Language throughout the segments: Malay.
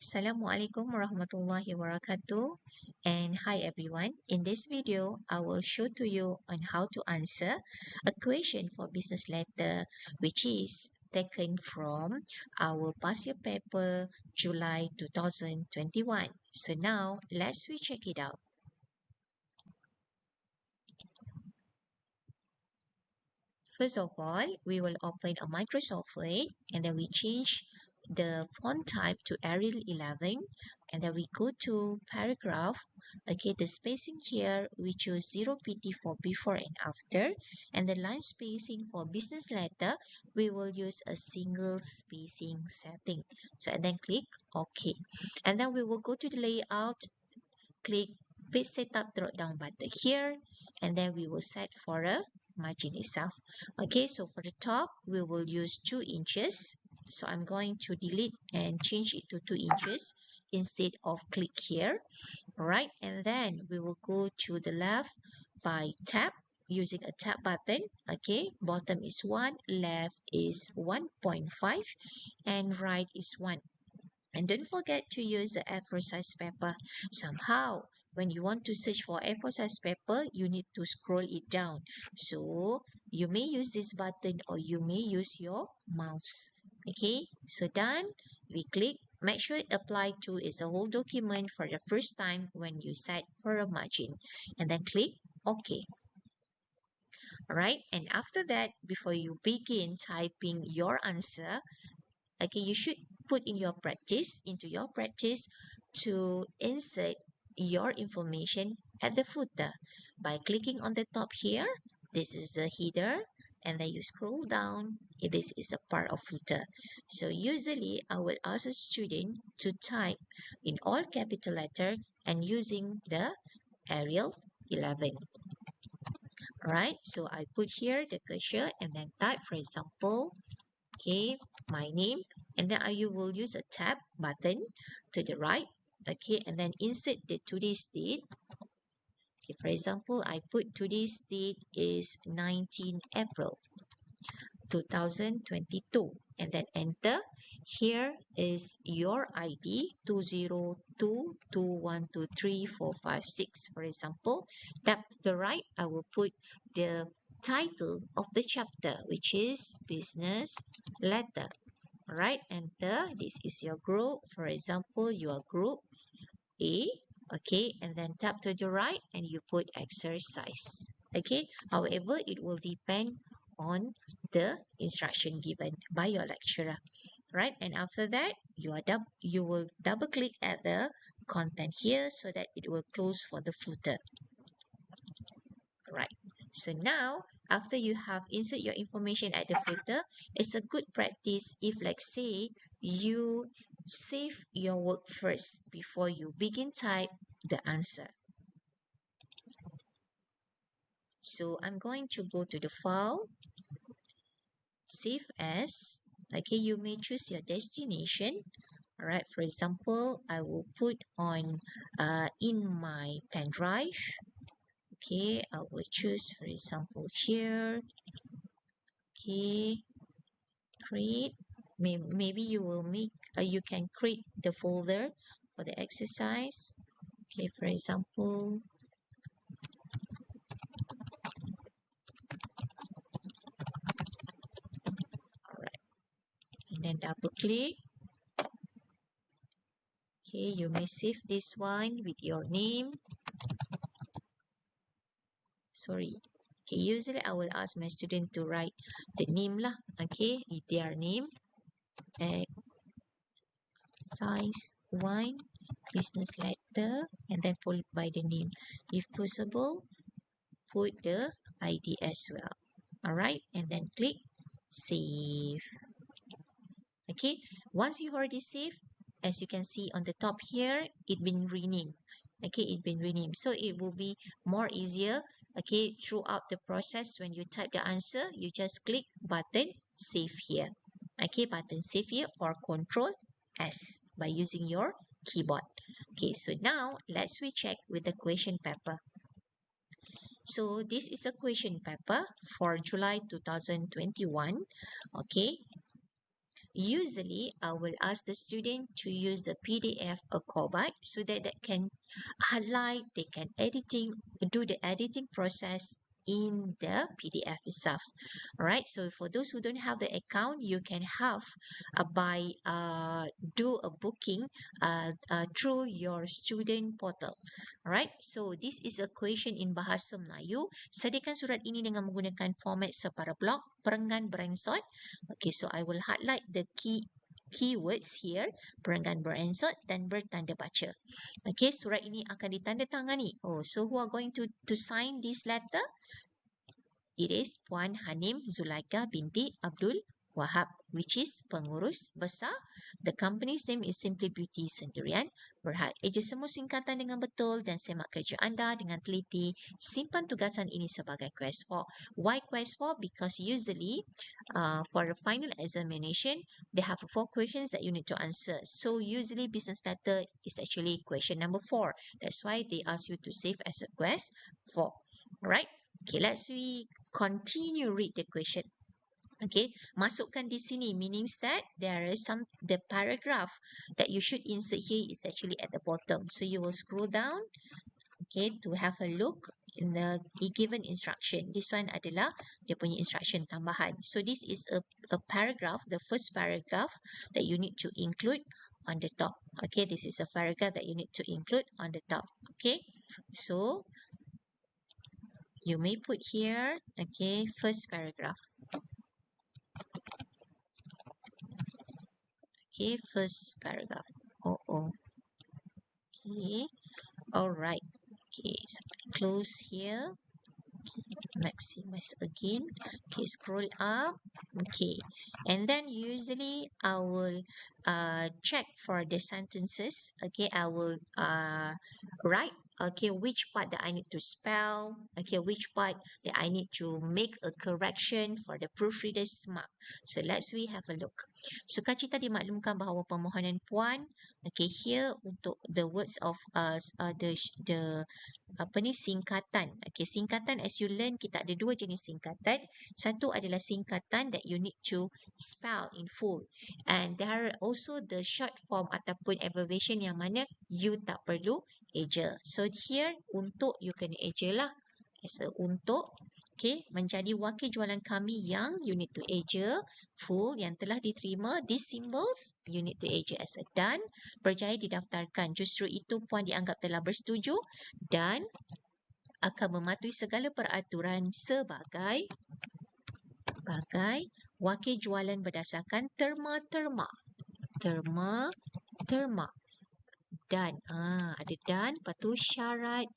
Assalamualaikum warahmatullahi wabarakatuh, and hi everyone. In this video I will show to you on how to answer a question for business letter which is taken from our past year paper July 2021. So now let's check it out. First of all, we will open a Microsoft Word and then we change the font type to Arial 11 and then we go to paragraph. Okay, the spacing here we choose 0 pt for before and after, and the line spacing for business letter we will use a single spacing setting. So and then click OK, and then we will go to the layout, click page setup drop down button here, and then we will set for a margin itself. Okay, so for the top we will use 2 inches, so I'm going to delete and change it to 2 inches instead of click here. All right, and then we will go to the left by tap using a tab button. Okay, bottom is 1, left is 1.5, and right is 1. And don't forget to use the A4 size paper. Somehow, when you want to search for A4 size paper, you need to scroll it down. So, you may use this button or you may use your mouse. Okay, so done. We click. Make sure it apply to is a whole document for the first time when you set for a margin. And then click OK. Alright, and after that, before you begin typing your answer, okay, you should put in your practice to insert your information at the footer by clicking on the top here. This is the header, and then you scroll down. This is a part of footer. So usually I will ask a student to type in all capital letter and using the Arial 11. Right, so I put here the cursor and then type, for example, okay, my name, and then you will use a tab button to the right. Okay, and then insert the today's date. Okay, for example, I put today's date is 19 April 2022, and then enter. Here is your ID 202212345 for example. Tap to the right, I will put the title of the chapter, which is business letter. Right, enter. This is your group, for example your group A. Okay, and then tap to the right and you put exercise. Okay, however it will depend on the instruction given by your lecturer. Right, and after that you will double click at the content here so that it will close for the footer. Right, so now after you have insert your information at the footer, it's a good practice if, like say, you save your work first before you begin type the answer. So I'm going to go to the file, save as. Okay, you may choose your destination. All right, for example, I will put on in my pen drive. Okay, I will choose, for example, here. Okay, create. Maybe you will make you can create the folder for the exercise. Okay, for example, all right, and then double click. Okay, you may save this one with your name. Sorry. Okay, usually I will ask my student to write the name lah. Okay, their name, size 1, business letter, and then followed by the name. If possible, put the ID as well. Alright, and then click save. Okay, once you already saved, as you can see on the top here, it been renamed. Okay, it been renamed, so it will be more easier. Okay, throughout the process, when you type the answer, you just click button save here. Okay, button save here or Control S by using your keyboard. Okay, so now let's recheck with the question paper. So this is a question paper for July 2021. Okay, usually I will ask the student to use the PDF Acrobat so that they can highlight, they can do the editing process in the PDF itself. All right, so for those who don't have the account, you can have do a booking through your student portal. Alright, so this is a question in Bahasa Melayu. Sediakan surat ini dengan menggunakan format separa blok, perenggan beransot. Okay, so I will highlight the keywords here, perenggan beransot dan bertanda baca. Okay, surat ini akan ditandatangani. Oh, so who are going to sign this letter? It is Puan Hanim Zulaika binti Abdul Wahab, which is pengurus besar. The company's name is Simply Beauty Sendirian Berhad. Eja semua singkatan dengan betul dan semak kerja anda dengan teliti. Simpan tugasan ini sebagai quest 4. Why quest 4? Because usually for the final examination, they have 4 questions that you need to answer. So usually business letter is actually question number 4. That's why they ask you to save as a quest 4. Alright? Okay, let's continue read the question. Okay, masukkan di sini means that there is the paragraph that you should insert here is actually at the bottom. So you will scroll down, okay, to have a look in the given instruction. This one adalah dia punya instruction tambahan. So this is a paragraph, the first paragraph that you need to include on the top. Okay, this is a paragraph that you need to include on the top. Okay, so you may put here, okay, first paragraph. Okay, first paragraph. Okay, all right. Okay, so I close here. Maximize again. Okay, scroll up. Okay, and then usually I will check for the sentences. Okay, I will write, okay, which part that I need to spell, okay, which part that I need to make a correction for the proofreader's mark. So let's have a look. Sukacita dimaklumkan bahawa permohonan Puan, okay, here untuk the words of the apa ni, singkatan. Okay, singkatan as you learn, kita ada 2 jenis singkatan. Satu adalah singkatan that you need to spell in full, and there are also the short form ataupun abbreviation yang mana you tak perlu eja. So here untuk you kena eja lah, as a untuk. Okay, menjadi wakil jualan kami yang you need to eja full, yang telah diterima. These symbols you need to eja as a dan. Berjaya didaftarkan, justru itu Puan dianggap telah bersetuju dan akan mematuhi segala peraturan sebagai wakil jualan berdasarkan terma-terma. Terma-terma. Dan ada dan, lepas tu syarat.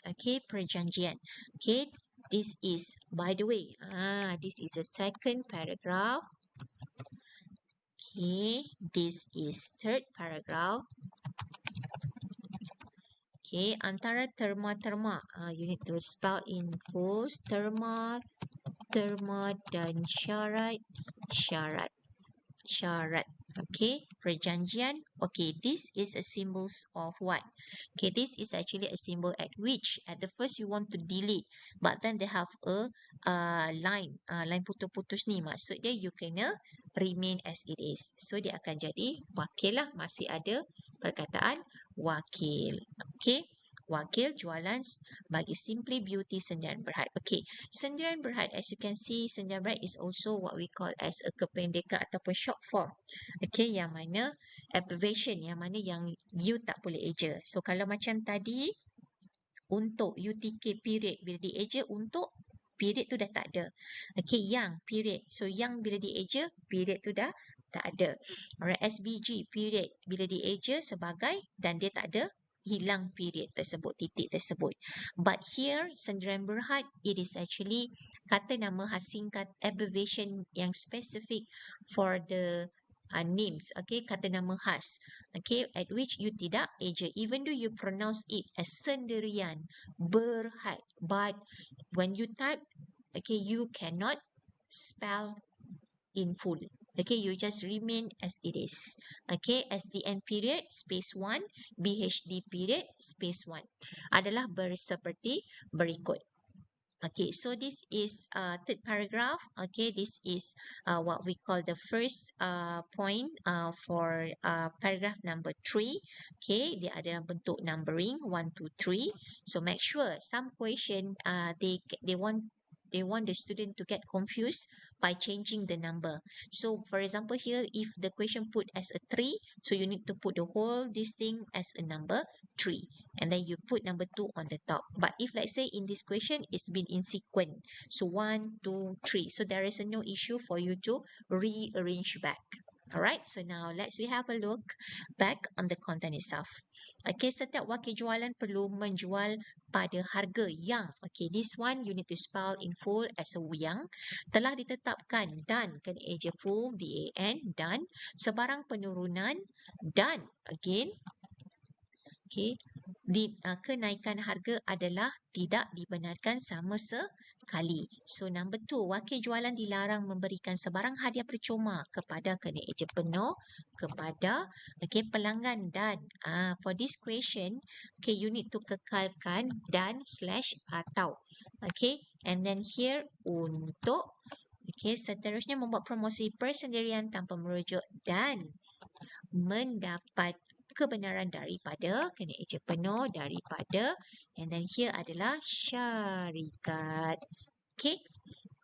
Okay, perjanjian. Okay, this is, by the way, this is the second paragraph. Okay, this is third paragraph. Okay, antara terma-terma, you need to spell in full. Terma dan syarat. Okay, perjanjian. Okay, this is a symbols of what? Okay, this is actually a symbol at which at the first you want to delete, but then they have a line putus-putus ni, maksud dia you kena remain as it is. So dia akan jadi wakil lah, masih ada perkataan wakil. Okay, wakil jualan bagi Simply Beauty Sendirian Berhad. Okay, Sendirian Berhad, as you can see, Sendirian Berhad is also what we call as a kependekan ataupun short form. Okay, yang mana abbreviation, yang mana yang you tak boleh eja. So kalau macam tadi, untuk UTK period, bila dieja untuk, period tu dah tak ada. Okay, yang period. So yang bila dieja, period tu dah tak ada. Alright, SBG period, bila dieja sebagai dan dia tak ada, hilang period tersebut, titik tersebut. But here, Sendirian Berhad, it is actually kata nama khas, singkat abbreviation yang spesifik for the names. Okay, kata nama khas. Okay, at which you tidak eja, even though you pronounce it as Sendirian Berhad, but when you type, okay, you cannot spell in full. Okay, you just remain as it is. Okay, SDN period space 1, BHD period space 1 adalah seperti berikut. Okay, so this is third paragraph. Okay, this is what we call the first point for paragraph number 3. Okay, dia adalah bentuk numbering 1, 2, 3. So make sure some question they want the student to get confused by changing the number. So for example here, if the question put as a 3, so you need to put the whole this thing as a number 3, and then you put number 2 on the top. But if let's say in this question it's been in sequence, so 1, 2, 3, so there is no issue for you to rearrange back. Alright, so now we have a look back on the content itself. Okay, setiap wakil jualan perlu menjual pada harga yang, okay, this one you need to spell in full as a yang, telah ditetapkan dan kena eja full DAN, dan sebarang penurunan dan again, okay, kenaikan harga adalah tidak dibenarkan sama sekali. So number 2, wakil jualan dilarang memberikan sebarang hadiah percuma kepada kena eja penuh kepada pelanggan, dan for this question, okay, you need to kekalkan dan / atau. Okay, and then here untuk, okay, seterusnya membuat promosi persendirian tanpa merujuk dan mendapat kebenaran daripada kena eja penuh daripada, and then here adalah syarikat. Okay,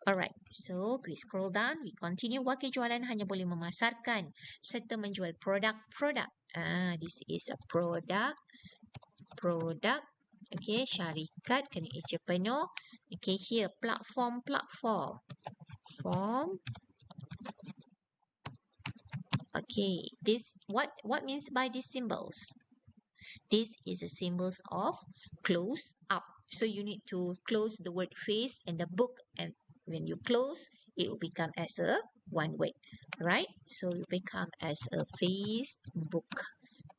alright, so we scroll down, we continue. Wakil jualan hanya boleh memasarkan serta menjual produk-produk. This is a product. Okay, syarikat kena eja penuh. Okay, here platform. Okay, this what means by these symbols? This is a symbols of close up. So you need to close the word face and the book, and when you close, it will become as a one word, right? So it become as a Facebook.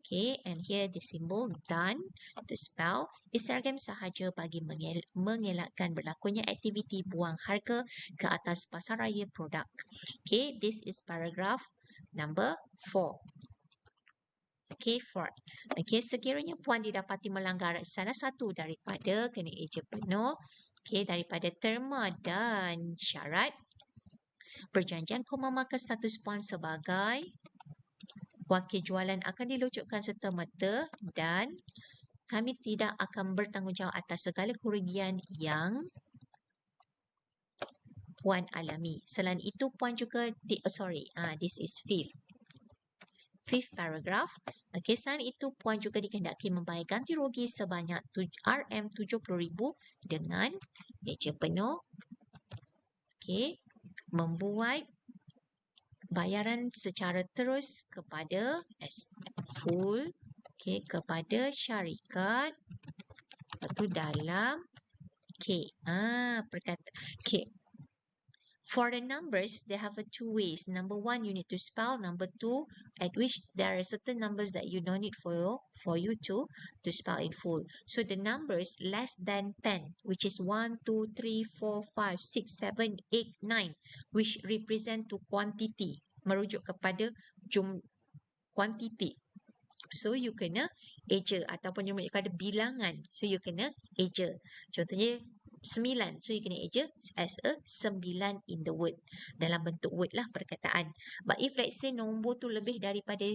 Okay, and here the symbol dan, the spell, seragam sahaja bagi mengelakkan berlakunya aktiviti buang harga ke atas pasaraya produk. Okay, this is paragraph number 4. Okay, 4. Okay, sekiranya puan didapati melanggar salah satu daripada kena eja penuh, okay, daripada terma dan syarat, perjanjian memakan status puan sebagai wakil jualan akan dilucutkan serta-merta dan kami tidak akan bertanggungjawab atas segala kerugian yang puan alami. Selain itu, puan juga this is fifth paragraph. Okay, selain itu, puan juga dikehendaki membayar ganti rugi sebanyak RM70,000 dengan eja penuh. Okay, membuat bayaran secara terus kepada full, okay, kepada syarikat, itu dalam okay. For the numbers, they have two ways. Number 1, you need to spell. Number 2, at which there are certain numbers that you don't need for you to spell in full. So the numbers less than 10, which is 1, 2, 3, 4, 5, 6, 7, 8, 9, which represent to quantity, merujuk kepada quantity. So you kena eja, ataupun merujuk kepada bilangan. So you kena eja. Contohnya 9, so you kena eja as a 9 in the word, dalam bentuk word lah perkataan. But if let's say nombor tu lebih daripada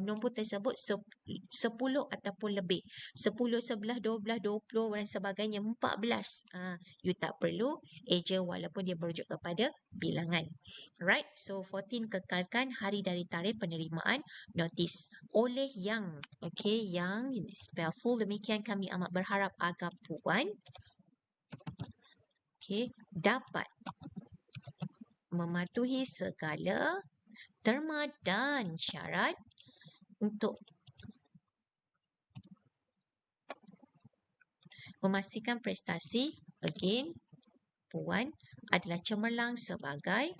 nombor tersebut 10 ataupun lebih, 10, 11, 12, 20 dan sebagainya, 14, you tak perlu eja walaupun dia merujuk kepada bilangan. Right, so 14, kekalkan hari dari tarikh penerimaan notis oleh yang, okay, yang spell full. Demikian kami amat berharap agar puan, okay, dapat mematuhi segala terma dan syarat untuk memastikan prestasi again puan adalah cemerlang sebagai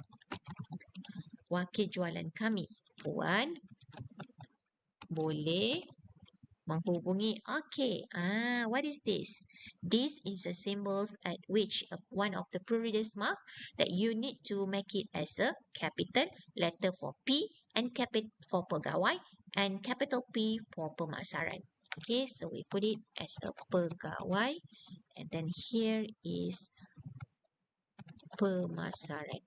wakil jualan kami. Puan boleh menghubungi. Okay, what is this? This is a symbols at which one of the previous mark that you need to make it as a capital letter for P, and capital for pegawai, and capital P for pemasaran. Okay, so we put it as a pegawai, and then here is pemasaran.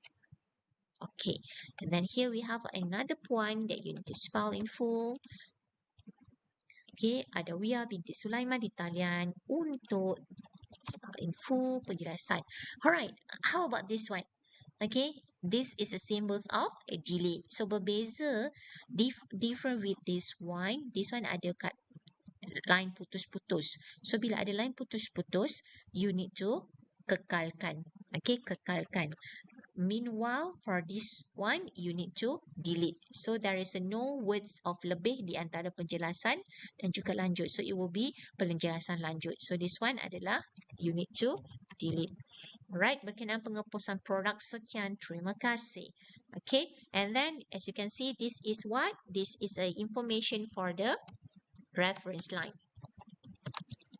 Okay, and then here we have another point that you need to spell in full. Okay, ada Wia binti Sulaiman di talian untuk spell in full penjelasan. Alright, how about this one? Okay, this is a symbols of a delay. So berbeza, different with this one. This one ada kat line putus-putus. So bila ada line putus-putus, you need to kekalkan. Okay, kekalkan. Meanwhile, for this one, you need to delete. So there is no words of lebih di antara penjelasan dan juga lanjut. So it will be penjelasan lanjut. So this one adalah you need to delete. Alright, berkenaan penghapusan produk sekian. Terima kasih. Okay, and then as you can see, this is what? This is a information for the reference line.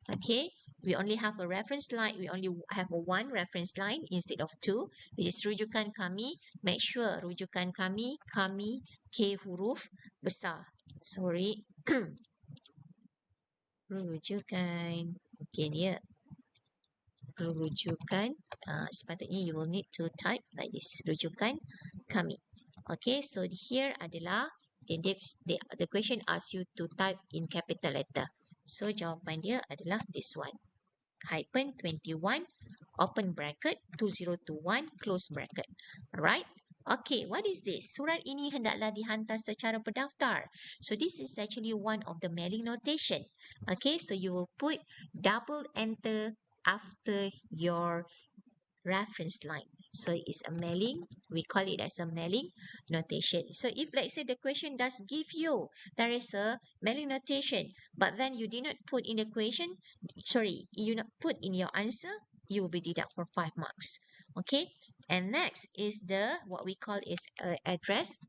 Okay, we only have a reference line. We only have one reference line instead of two, which is rujukan kami. Make sure rujukan kami K huruf besar. Sorry. Rujukan. Okay, dia rujukan. Sepatutnya you will need to type like this. Rujukan kami. Okay, so here adalah the question asks you to type in capital letter. So jawapan dia adalah this one. Hyphen 21 open bracket 2021 close bracket. Alright. Okay, what is this? Surat ini hendaklah dihantar secara berdaftar. So this is actually one of the mailing notation. Okay, so you will put double enter after your reference line. So it's a mailing. We call it as a mailing notation. So if let's say the question does give you, there is a mailing notation, but then you did not put in the question, sorry, you not put in your answer, you will be deduct for 5 marks. Okay. And next is the, what we call is address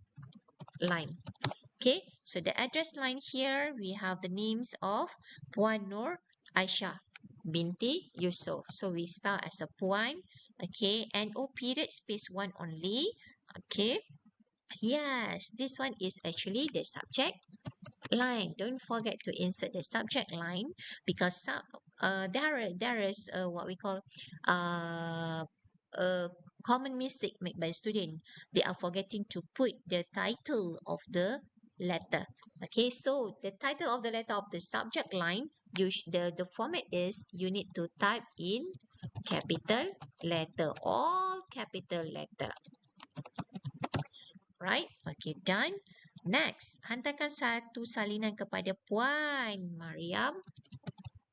line. Okay. So the address line here, we have the names of Puan Nur Aisyah binti Yusof. So we spell as a Puan. Okay, NO period space 1 only. Okay, yes, this one is actually the subject line. Don't forget to insert the subject line because there is what we call a common mistake made by student. They are forgetting to put the title of the letter. Okay, so the title of the letter of the subject line, the format is you need to type in capital letter, all capital letter. Right? Okay, done. Next, hantarkan satu salinan kepada Puan Mariam.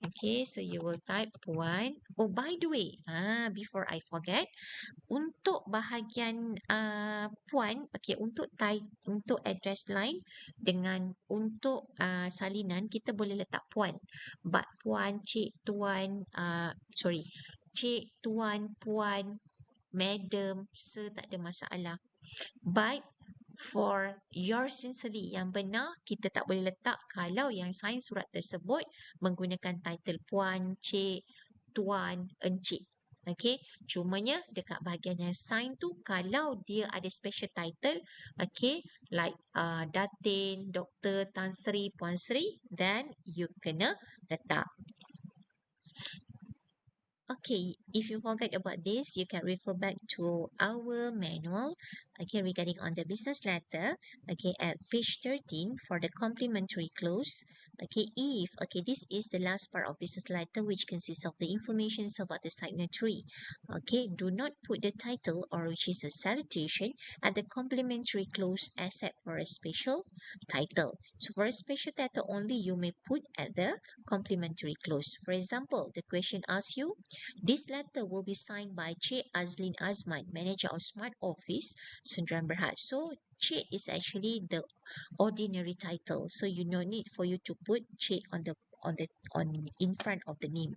Okay, so you will type Puan. Oh, by the way, before I forget, untuk bahagian Puan, okay, untuk address line dengan untuk salinan, kita boleh letak Puan. But Puan, Cik, Tuan, sorry, Cik, Tuan, Puan, Madam, Sir, tak ada masalah. But for your sincerely, yang benar kita tak boleh letak kalau yang sign surat tersebut menggunakan title Puan, Cik, Tuan, Encik. Okay, cumanya dekat bahagian yang sign tu kalau dia ada special title, okay, like Datin, Doktor, Tan Sri, Puan Sri, then you kena letak. Okay, if you forget about this, you can refer back to our manual, okay, regarding on the business letter, okay, at page 13 for the complementary clause. Okay, if, okay, this is the last part of business letter which consists of the information about the signatory. Okay, do not put the title or which is a salutation at the complementary clause except for a special title. So for a special title only, you may put at the complementary clause. For example, the question asks you, this letter will be signed by Cik Azlin Azman, Manager of Smart Office, Sundaram Berhad. So Cik is actually the ordinary title. So you no need for you to put Cik on in front of the name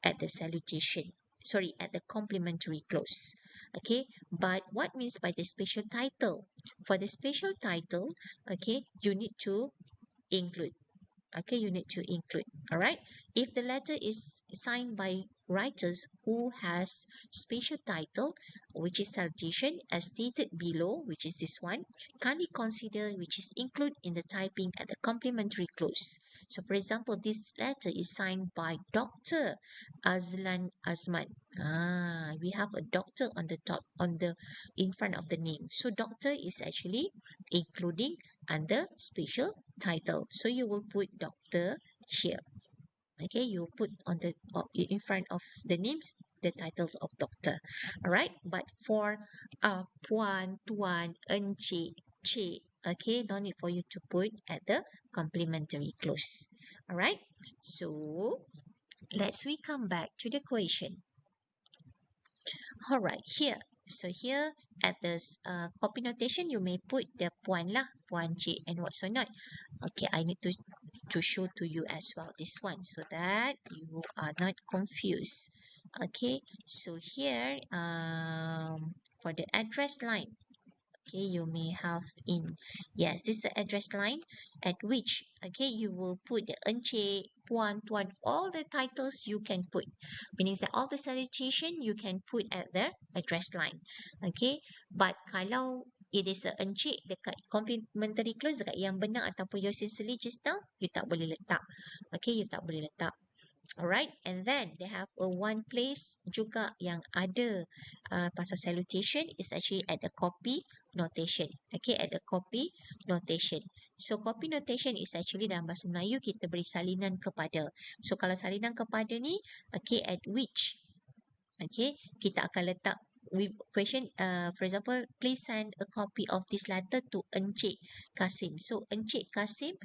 at the salutation. Sorry, at the complementary clause. Okay, but what means by the special title? For the special title, okay, you need to include. Okay, you need to include. All right. If the letter is signed by writers who has special title, which is salutation, as stated below, which is this one, kindly consider which is included in the typing at the complementary clause. So, for example, this letter is signed by Dr. Azlan Azman. We have a doctor on the top, on the in front of the name. So, doctor is actually including under special title. So you will put doctor here. Okay, you put on the in front of the names the titles of doctor. All right, but for puan, tuan, encik, cik, okay, don't need for you to put at the complementary clause. All right, so we come back to the question. All right, here. So here at this copy notation, you may put the puan lah, puan, cik, and what so not. Okay, I need to show to you as well this one so that you are not confused. Okay, so here for the address line, okay, you may have in, yes, this is the address line at which, okay, you will put the encik, puan, tuan, all the titles you can put, meaning that all the salutation you can put at the address line. Okay, but kalau it is a encik dekat complementary clause dekat yang benar ataupun your sincerely just now, you tak boleh letak. Okay, you tak boleh letak. Alright, and then they have a one place juga yang ada pasal salutation is actually at the copy notation. Okay, at the copy notation. So copy notation is actually dalam bahasa Melayu kita beri salinan kepada. So kalau salinan kepada ni, okay, at which, okay, kita akan letak with question, for example, please send a copy of this letter to Encik Kasim. So Encik Kasim,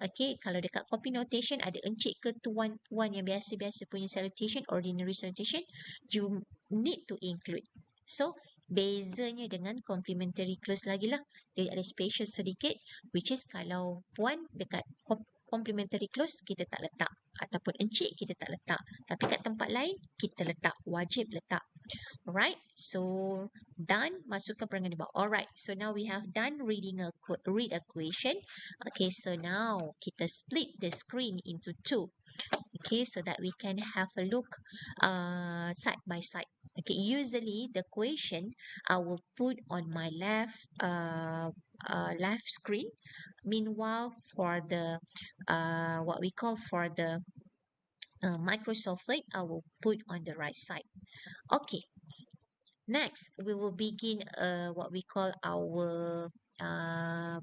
okay, kalau dekat copy notation ada encik ke tuan puan yang biasa-biasa punya salutation, ordinary salutation, you need to include. So, bezanya dengan complementary clause lagi lah. Dia ada special sedikit, which is kalau puan dekat complementary clause kita tak letak. Ataupun encik kita tak letak. Tapi kat tempat lain kita letak. Wajib letak. Alright, so done, masukkan perangan di bawah. Alright, so now we have done read a question. Okay, so now kita split the screen into two. Okay, so that we can have a look side by side. Okay, usually the question I will put on my left left screen. Meanwhile, for the what we call for the Microsoft Word, I will put on the right side. Okay. Next, we will begin what we call our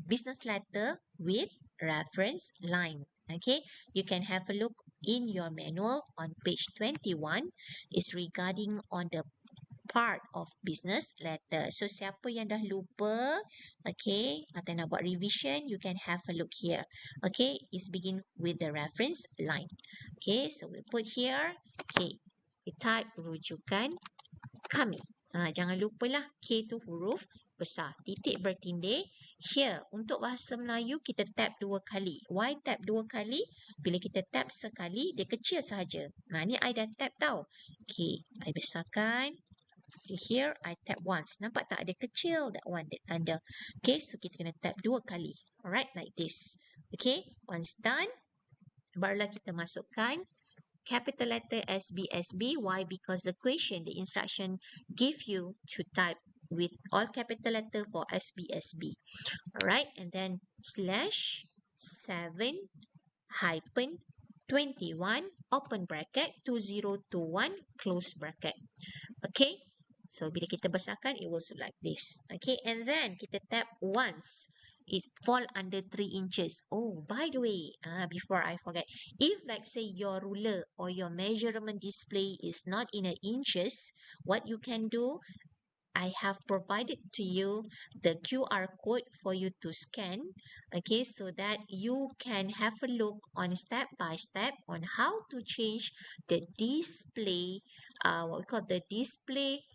business letter with reference line. Okay, you can have a look in your manual on page 21. Is regarding on the part of business letter. So, siapa yang dah lupa, okay, atau nak buat revision, you can have a look here. Okay, it's begin with the reference line. Okay, so we put here, okay, we type rujukan kami. Jangan lupalah K tu huruf besar. Titik bertindih. Here, untuk bahasa Melayu, kita tap 2 kali. Why tap 2 kali? Bila kita tap sekali, dia kecil sahaja. Ni I dah tap tau. Okay, I besarkan. Okay, here, I tap once. Nampak tak ada kecil that one, that tanda. Okay, so kita kena tap 2 kali. Alright, like this. Okay, once done, barulah kita masukkan capital letter SBSB. Why? Because the question, the instruction give you to type with all capital letter for SBSB. Alright, and then slash 7 hyphen 21 open bracket 2021 close bracket. Okay, so bila kita besarkan, it will look like this. Okay, and then kita tap once. It fall under 3 inches. Oh, by the way, before I forget, if like say your ruler or your measurement display is not in inches, what you can do, I have provided to you the QR code for you to scan, okay, so that you can have a look on step by step on how to change the display, what we call the display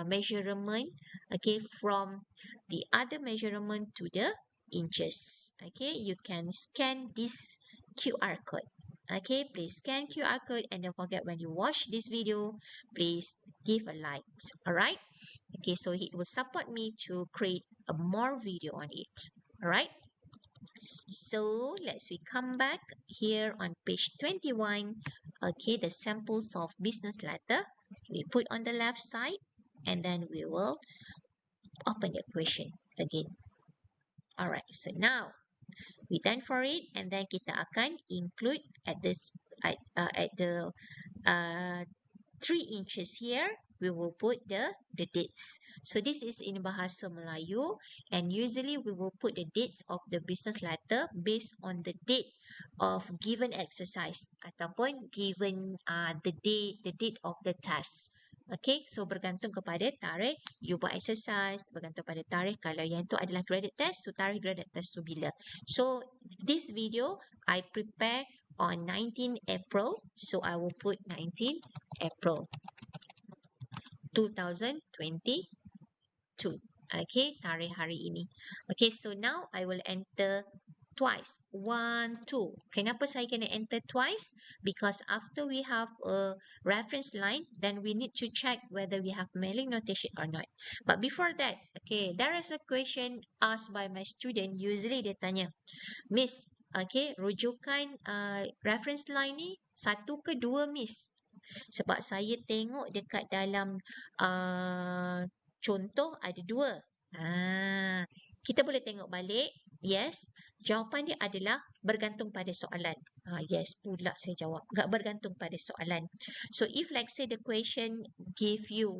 measurement, okay, from the other measurement to the inches. Okay, you can scan this QR code. Okay, please scan QR code, and don't forget when you watch this video, please give a like. All right. Okay, so it will support me to create a more video on it. All right. So we come back here on page 21. Okay, the samples of business letter we put on the left side, and then we will open the question again. Alright, so now we done for it, and then kita akan include at this at the uh, 3 inches here, we will put the dates. So this is in Bahasa Melayu, and usually we will put the dates of the business letter based on the date of given exercise ataupun given the date of the task. Okay, so bergantung kepada tarikh you buat exercise, bergantung pada tarikh kalau yang tu adalah graded test, so tarikh graded test tu bila. So this video I prepare on 19 April, so I will put 19 April 2022. Okay, tarikh hari ini. Okay, so now I will enter twice. 1, 2. Kenapa saya kena enter twice? Because after we have a reference line, then we need to check whether we have mailing notation or not. But before that, okay, there is a question asked by my student. Usually dia tanya, Miss, okay, rujukan reference line ni 1 ke 2, Miss? Sebab saya tengok dekat dalam contoh ada 2. Kita boleh tengok balik. Yes, jawapan dia adalah bergantung pada soalan. Yes, pula saya jawab. Bergantung pada soalan. So if like say the question give you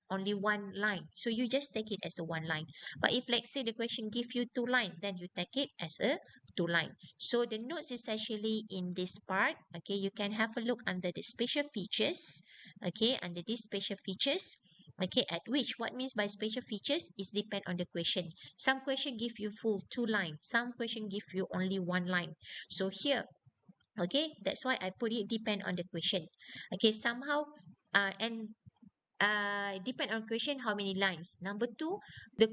only one line, so you just take it as a one line. But if like say the question give you 2 line, then you take it as a 2 line. So the notes is actually in this part. Okay, you can have a look under the special features. Okay, under these special features. Okay, at which what means by special features is depend on the question. Some question give you full 2 lines. Some question give you only 1 line. So here, okay, that's why I put it depend on the question. Okay, somehow depend on question how many lines. Number 2, the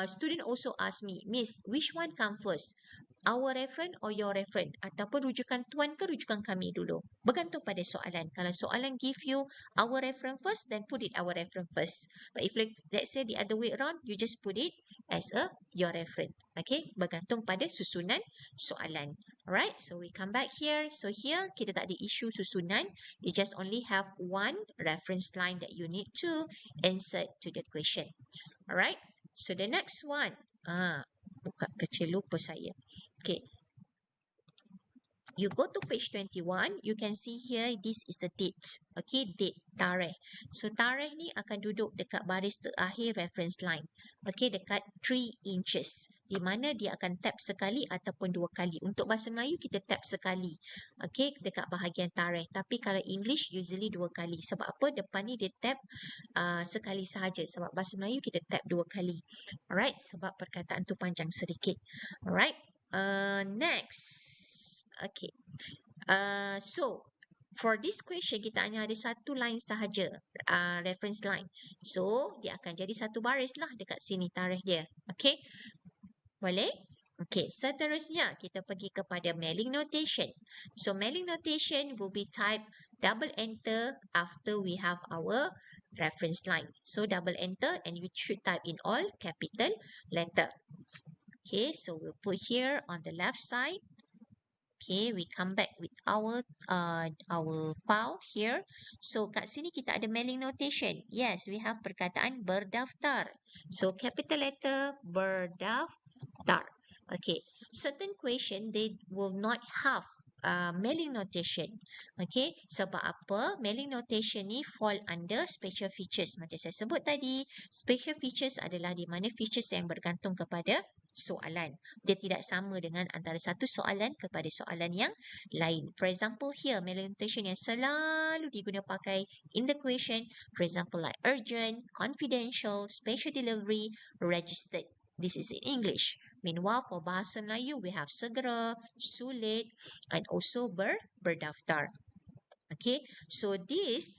student also asked me, Miss, which one come first? Our reference or your reference? Ataupun rujukan tuan ke rujukan kami dulu? Bergantung pada soalan. Kalau soalan give you our reference first, then put it our reference first. But if let's say the other way around, you just put it as your reference. Okay, bergantung pada susunan soalan. Alright, so we come back here. So here, kita tak ada isu susunan. You just only have one reference line that you need to insert to the question. Alright, so the next one. Buka kecil lupa saya. Okay. You go to page 21, you can see here this is a date. Okay, date, tarikh. So tarikh ni akan duduk dekat baris terakhir reference line. Okay, dekat 3 inches. Di mana dia akan tap sekali ataupun 2 kali. Untuk bahasa Melayu kita tap sekali. Okay, dekat bahagian tarikh. Tapi kalau English usually 2 kali. Sebab apa? Depan ni dia tap sekali sahaja. Sebab bahasa Melayu kita tap 2 kali. Alright, sebab perkataan tu panjang sedikit. Alright, next. Okay. So for this question kita hanya ada 1 line sahaja, reference line. So dia akan jadi 1 baris lah dekat sini tarikh dia. Okay, boleh? Okay, seterusnya kita pergi kepada mailing notation. So mailing notation will be type double enter after we have our reference line. So double enter and you should type in all capital letter. Okay, so we'll put here on the left side. Okay, we come back with our file here. So kat sini kita ada mailing notation. Yes, we have perkataan berdaftar. So capital letter berdaftar. Okay, certain question they will not have mailing notation. Okay, sebab apa? Mailing notation ni fall under special features. Macam saya sebut tadi, special features adalah di mana features yang bergantung kepada soalan. Dia tidak sama dengan antara satu soalan kepada soalan yang lain. For example here, mailing notation yang selalu diguna pakai in the question, for example like urgent, confidential, special delivery, registered. This is in English. Meanwhile, for bahasa Melayu, we have segera, sulit, and also berdaftar. Okay, so this,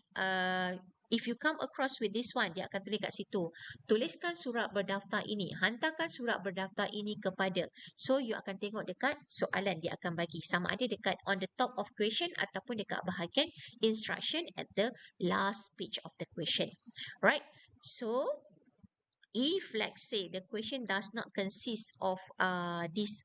if you come across with this one, dia akan tulis kat situ. Tuliskan surat berdaftar ini. Hantarkan surat berdaftar ini kepada. So, you akan tengok dekat soalan dia akan bagi. Sama ada dekat on the top of question ataupun dekat bahagian instruction at the last page of the question. Right? So, if let's say the question does not consist of this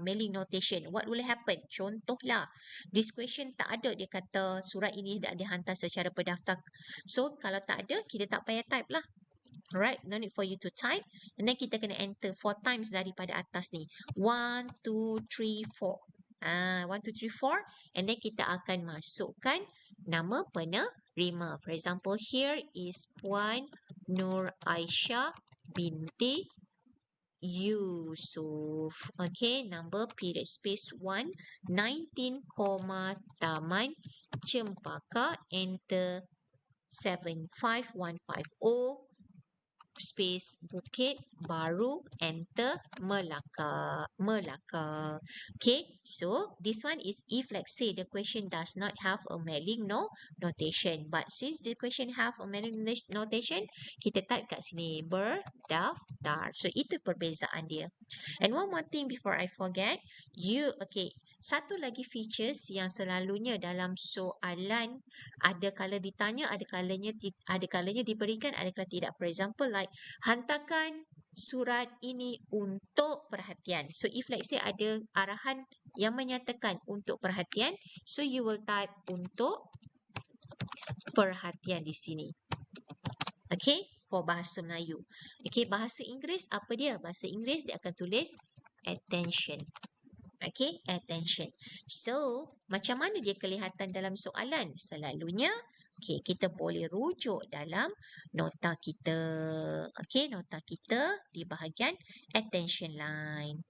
mailing notation, what will happen? Contohlah, this question tak ada, dia kata surat ini dah dihantar secara berdaftar. So kalau tak ada, kita tak payah type lah. Alright, no need for you to type. And then kita kena enter 4 times daripada atas ni. 1, 2, 3, 4. 1, 2, 3, 4. And then kita akan masukkan nama penerima. For example, here is Puan Nur Aisyah binti Yusuf. Okay, number period space 1, 19, Taman Cempaka, enter 75150. Space Bukit Baru, enter Melaka. Okay, so this one is if let's say the question does not have a mailing notation, but since the question have a mailing notation, kita type kat sini berdaftar. So itu perbezaan dia. And one more thing before I forget, satu lagi features yang selalunya dalam soalan, ada kala ditanya, ada kalanya diberikan, ada kala tidak. For example, like hantarkan surat ini untuk perhatian. So if let's say ada arahan yang menyatakan untuk perhatian, so you will type untuk perhatian di sini. Okay, for bahasa Melayu. Okay, bahasa Inggeris apa dia? Bahasa Inggeris dia akan tulis attention. Okay, attention. So, macam mana dia kelihatan dalam soalan? Selalunya, okay, kita boleh rujuk dalam nota kita. Okay, nota kita di bahagian attention line.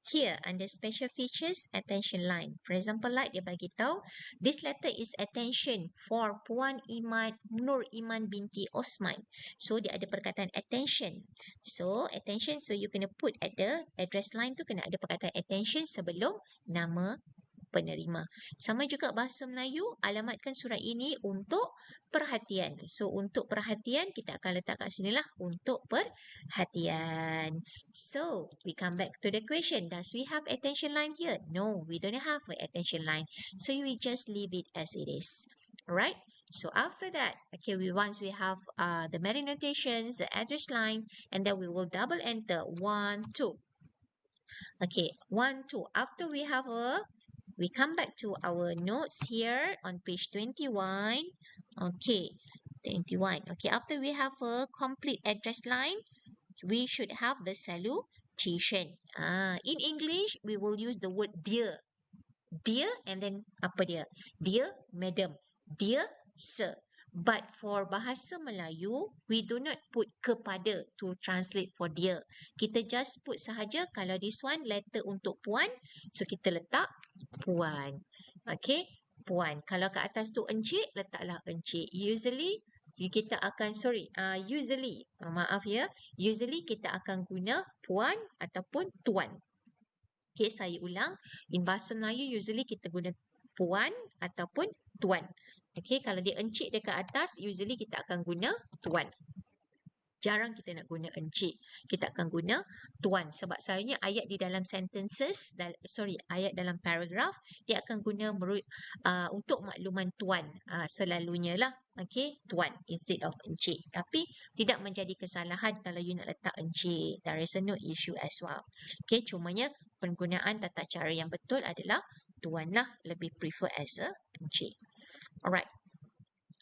Here, under special features, attention line. For example, like dia bagi tahu, this letter is attention for Puan Nur Iman binti Osman. So, dia ada perkataan attention. So, attention, so you kena put at the address line tu kena ada perkataan attention sebelum nama penerima. Sama juga bahasa Melayu, alamatkan surat ini untuk perhatian. So, untuk perhatian, kita akan letak kat sini lah, untuk perhatian. So, we come back to the question. Does we have attention line here? No, we don't have an attention line. So, we just leave it as it is. Alright? So, after that, okay, once we have the mailing notations, the address line, and then we will double enter 1, 2. Okay, 1, 2. After we come back to our notes here on page 21. Okay, 21. Okay, after we have a complete address line, we should have the salutation. In English, we will use the word dear. Dear and then apa dia? Dear madam, dear sir. But for bahasa Melayu, we do not put kepada to translate for dear. Kita just put sahaja, kalau this one letter untuk puan, so kita letak puan. Okay, puan. Kalau kat atas tu encik, letaklah encik. Usually kita akan, usually kita akan guna puan ataupun tuan. Okay, saya ulang. In bahasa Melayu, usually kita guna puan ataupun tuan. Okay, kalau dia encik dekat atas, usually kita akan guna tuan. Jarang kita nak guna encik. Kita akan guna tuan. Sebab selalunya ayat di dalam sentences, ayat dalam paragraf, dia akan guna untuk makluman tuan. Selalunya lah. Okay, tuan instead of encik. Tapi tidak menjadi kesalahan kalau you nak letak encik. There is no issue as well. Okay, cumanya penggunaan tata cara yang betul adalah tuan lah. Lebih prefer as a encik. Alright.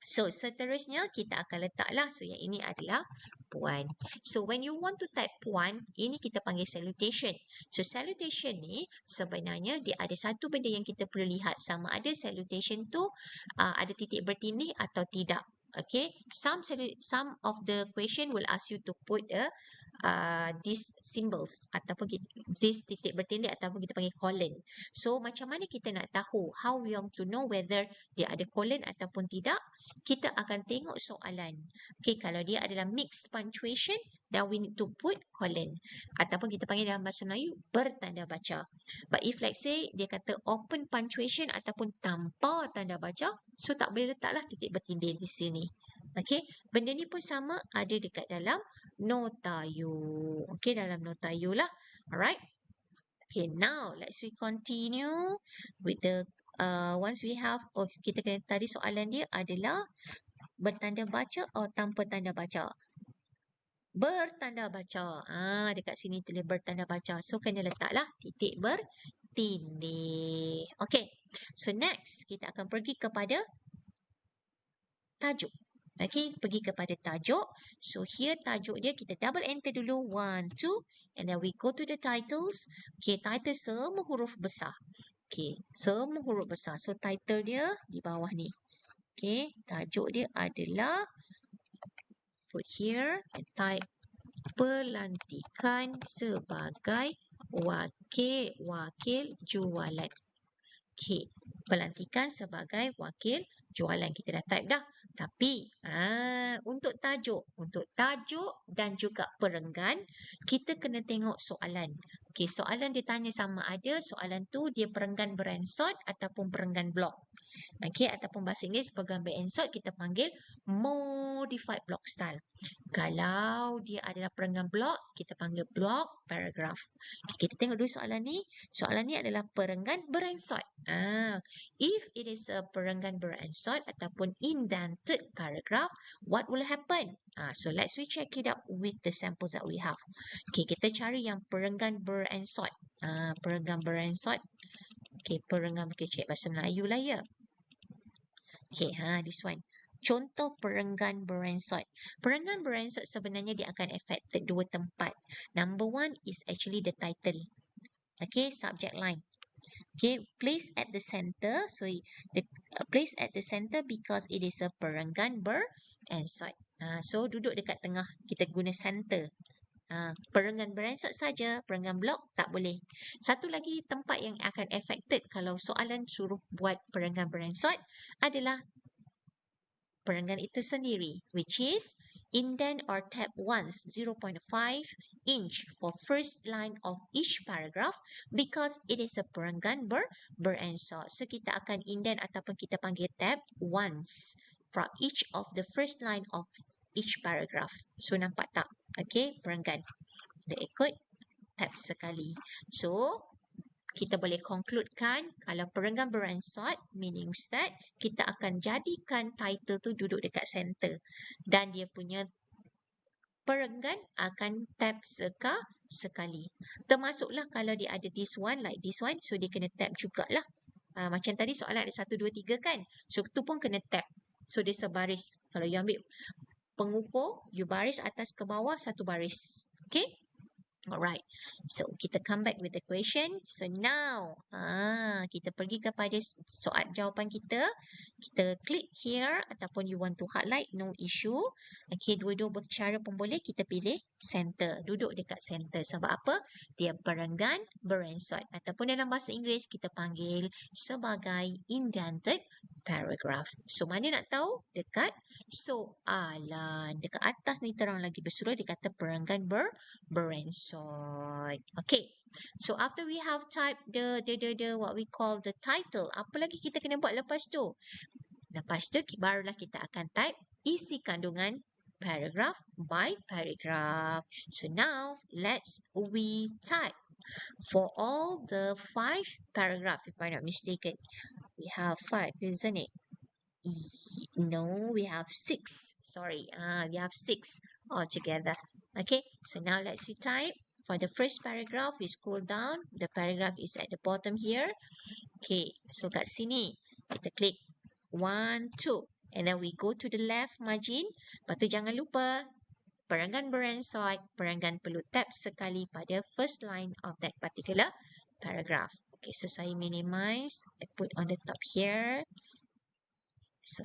So, seterusnya kita akan letaklah. So, yang ini adalah puan. So, when you want to type puan, ini kita panggil salutation. So, salutation ni sebenarnya dia ada satu benda yang kita perlu lihat. Sama ada salutation tu ada titik bertindih atau tidak. Okay. Some of the question will ask you to put these symbols ataupun this titik bertindih ataupun kita panggil colon. So, macam mana kita nak tahu? How we want to know whether dia ada colon ataupun tidak? Kita akan tengok soalan. Okay, kalau dia adalah mixed punctuation, then we need to put colon. Ataupun kita panggil dalam bahasa Melayu, bertanda baca. But if like say, dia kata open punctuation ataupun tanpa tanda baca, so tak boleh letaklah titik bertindih di sini. Okay, benda ni pun sama ada dekat dalam nota you. Okay, dalam nota you lah. Alright. Okay, now let's continue with the once we have, kita kena tadi soalan dia adalah bertanda baca atau tanpa tanda baca. bertanda baca. Dekat sini tulis bertanda baca. So, kena letaklah titik bertindih. Okay. So, next, kita akan pergi kepada tajuk. Okay, pergi kepada tajuk. So, here tajuk dia, kita double enter dulu. 1, 2. And then we go to the titles. Okay, title semua huruf besar. Okay, semua huruf besar. So, title dia di bawah ni. Okay, tajuk dia adalah, put here, and type pelantikan sebagai wakil jualan. Okay, pelantikan sebagai wakil jualan. Kita dah type dah. Tapi, untuk tajuk dan juga perenggan, kita kena tengok soalan. Okay, soalan dia tanya sama ada soalan tu dia perenggan beransot ataupun perenggan blok. Okay, ataupun bahasa Inggeris perenggan beransot kita panggil modified block style. Kalau dia adalah perenggan blok, kita panggil block paragraph. Okay, kita tengok dulu soalan ni. Soalan ni adalah perenggan beransot. If it is a perenggan beransot ataupun indented paragraph, what will happen? So let's check it out with the samples that we have. Okay, kita cari yang perenggan beransot. Perenggan beransot. Okay, perenggan kecil bahasa Melayu lah ya. Okay, this one. Contoh perenggan beransot. Perenggan beransot sebenarnya dia akan affected dua tempat. Number one is actually the title. Okay, subject line. Okay, place at the center. So, place at the center because it is a perenggan beransot. So, duduk dekat tengah. Kita guna center. Perenggan beransot saja, perenggan blok tak boleh. Satu lagi tempat yang akan affected kalau soalan suruh buat perenggan beransot adalah perenggan itu sendiri, which is indent or tab once 0.5 inch for first line of each paragraph because it is a perenggan beransot. So kita akan indent ataupun kita panggil tab once for each of the first line of each paragraph. So nampak tak? Okay, perenggan. Dia ikut tab sekali. So kita boleh concludekan kalau perenggan beransot meaning that kita akan jadikan title tu duduk dekat center dan dia punya perenggan akan tab sekali. Termasuklah kalau dia ada this one like this one, so dia kena tab jugalah. Macam tadi soalan ada 1, 2, 3 kan. So tu pun kena tab. So dia sebaris. Kalau you ambil pengukur, you baris atas ke bawah satu baris. Okay? Alright. So, kita come back with the question. So, now, kita pergi kepada soal jawapan kita. Kita klik here ataupun you want to highlight, no issue. Okay, dua-dua cara pun boleh. Kita pilih center. Duduk dekat center. Sebab apa? Dia perenggan beransot. Ataupun dalam bahasa Inggeris, kita panggil sebagai indented paragraph. So, mana nak tahu? Dekat soalan. Dekat atas ni terang lagi bersurat, dia kata perenggan beransot. Okay. So, after we have typed the what we call the title, apa lagi kita kena buat lepas tu? Lepas tu, barulah kita akan type isi kandungan paragraph by paragraph. So, now, let's we type. For all the 5 paragraph, if I'm not mistaken, we have 5, isn't it? No, we have 6. Sorry, we have 6 altogether. Okay, so now let's retype. For the first paragraph, we scroll down. The paragraph is at the bottom here. Okay, so kat sini, kita klik 1, 2. And then we go to the left margin. Lepas tu jangan lupa, perenggan beransot, perenggan perlu tab sekali pada first line of that particular paragraph. Okay, so saya minimize. I put on the top here. So,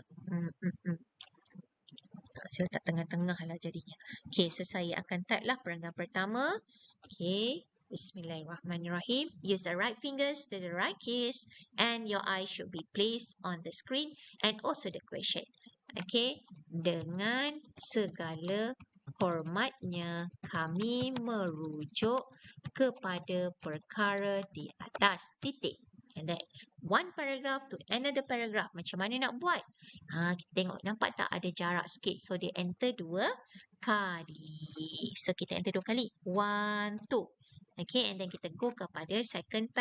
saya letak tengah-tengah lah jadinya. Okay, so saya akan type lah perenggan pertama. Okay, Bismillahirrahmanirrahim. Use the right fingers to the right keys and your eye should be placed on the screen and also the question. Okay, dengan segala hormatnya kami merujuk kepada perkara di atas titik. And then one paragraph to another paragraph. Macam mana nak buat? Kita tengok. Nampak tak ada jarak sikit? So, dia enter 2 kali. So, kita enter 2 kali. 1, 2. Okay, and then kita go kepada second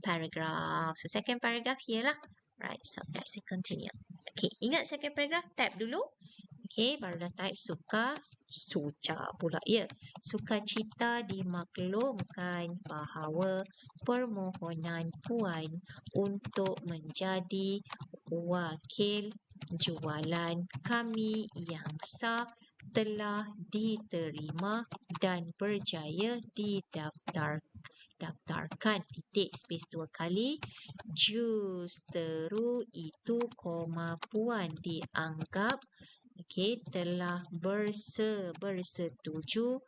paragraph. So, second paragraph here lah. Right, so let's continue. Okay, ingat second paragraph, tab dulu. Okey, baru dah type suka pula ya. Sukacita dimaklumkan bahawa permohonan Puan untuk menjadi wakil jualan kami yang sah telah diterima dan berjaya didaftarkan titik space 2 kali. Justeru itu Puan dianggap telah bersetuju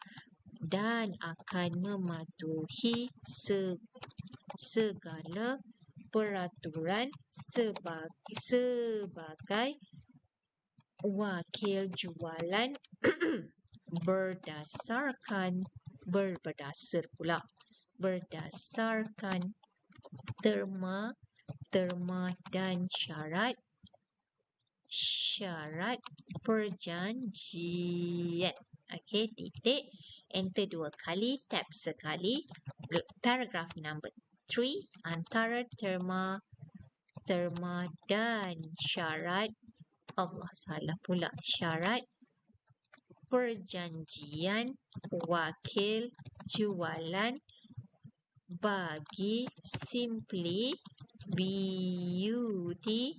dan akan mematuhi segala peraturan sebagai wakil jualan berdasarkan terma dan syarat perjanjian. Okey, titik, enter 2 kali, tab sekali. Paragraph number 3, antara terma dan syarat, Allah salah pula, syarat perjanjian wakil jualan bagi Simply Beauty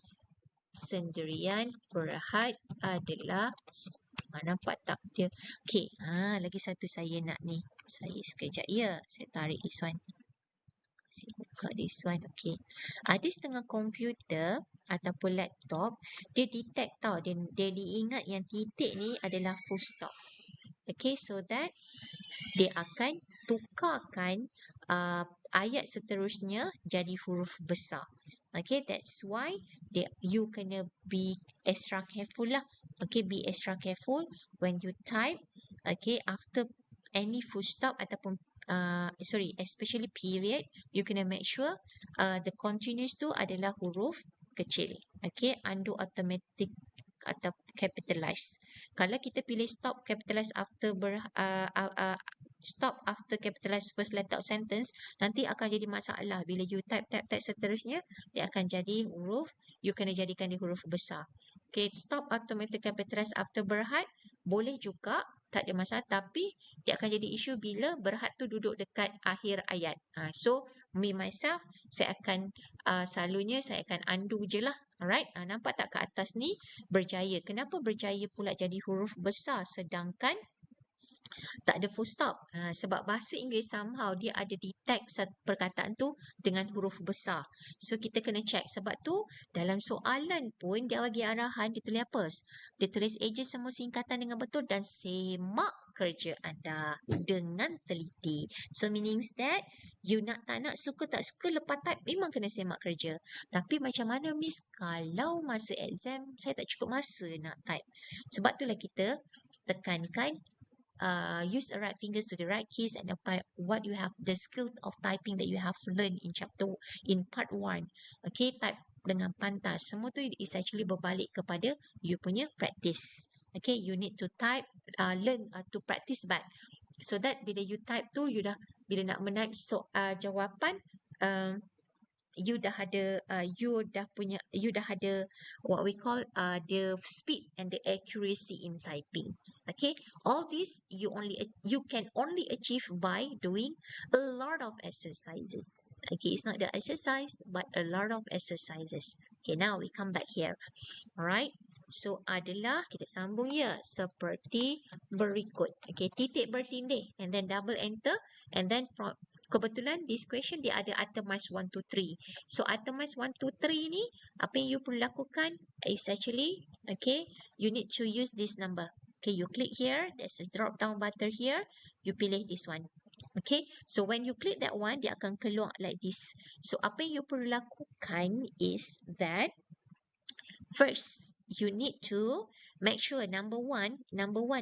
sendirian Berhad adalah nampak tak dia. Okey, lagi satu saya nak ni. Saya sekejap ya. Saya tarik this one. Saya buka this one. Okey. Ada setengah komputer ataupun laptop, dia detect tau. Dia diingat yang titik ni adalah full stop. Okey, so that dia akan tukarkan ayat seterusnya jadi huruf besar. Okay, that's why you kena be extra careful lah. Okay, be extra careful when you type. Okay, after any full stop ataupun especially period, you kena make sure the continuous tu adalah huruf kecil. Okay, undo automatic atau capitalize. Kalau kita pilih stop capitalize after stop after capitalize first letter of sentence, nanti akan jadi masalah. Bila you type seterusnya, dia akan jadi huruf, you kena jadikan dia huruf besar. Okay, stop automatic capitalize after Berhad, boleh juga, tak ada masalah, tapi dia akan jadi isu bila Berhad tu duduk dekat akhir ayat. So, me myself, saya akan selalunya saya akan undo je lah. Alright, nampak tak ke atas ni berjaya. Kenapa berjaya pula jadi huruf besar sedangkan tak ada full stop? Sebab bahasa Inggeris somehow dia ada detect perkataan tu dengan huruf besar. So kita kena check. Sebab tu dalam soalan pun dia bagi arahan, dia tulis apa? Dia tulis eja semua singkatan dengan betul dan semak kerja anda dengan teliti. So meanings that you tak nak, suka tak suka, lepas type memang kena semak kerja. Tapi macam mana Miss kalau masa exam saya tak cukup masa nak type? Sebab itulah kita tekankan use the right fingers to the right keys and apply what you have, the skill of typing that you have learned in part 1. Okay, type dengan pantas. Semua tu is actually berbalik kepada you punya practice. Okay, you need to type, learn to practice back. So that bila you type tu, you dah, bila nak menaip jawapan, you dah ada what we call the speed and the accuracy in typing. Okay, all this you can only achieve by doing a lot of exercises. Okay, it's not the exercise but a lot of exercises. Okay, now we come back here. Alright, so adalah, kita sambung ya, seperti berikut. Okay, titik bertindih and then double enter, and then kebetulan this question dia ada itemize 1, 2, 3. So itemize 1, 2, 3 ni, apa yang you perlu lakukan is actually, okay, you need to use this number. Okay, you click here, there's a drop down button here, you pilih this one. Okay, so when you click that one, dia akan keluar like this. So apa yang you perlu lakukan is that first, you need to make sure number one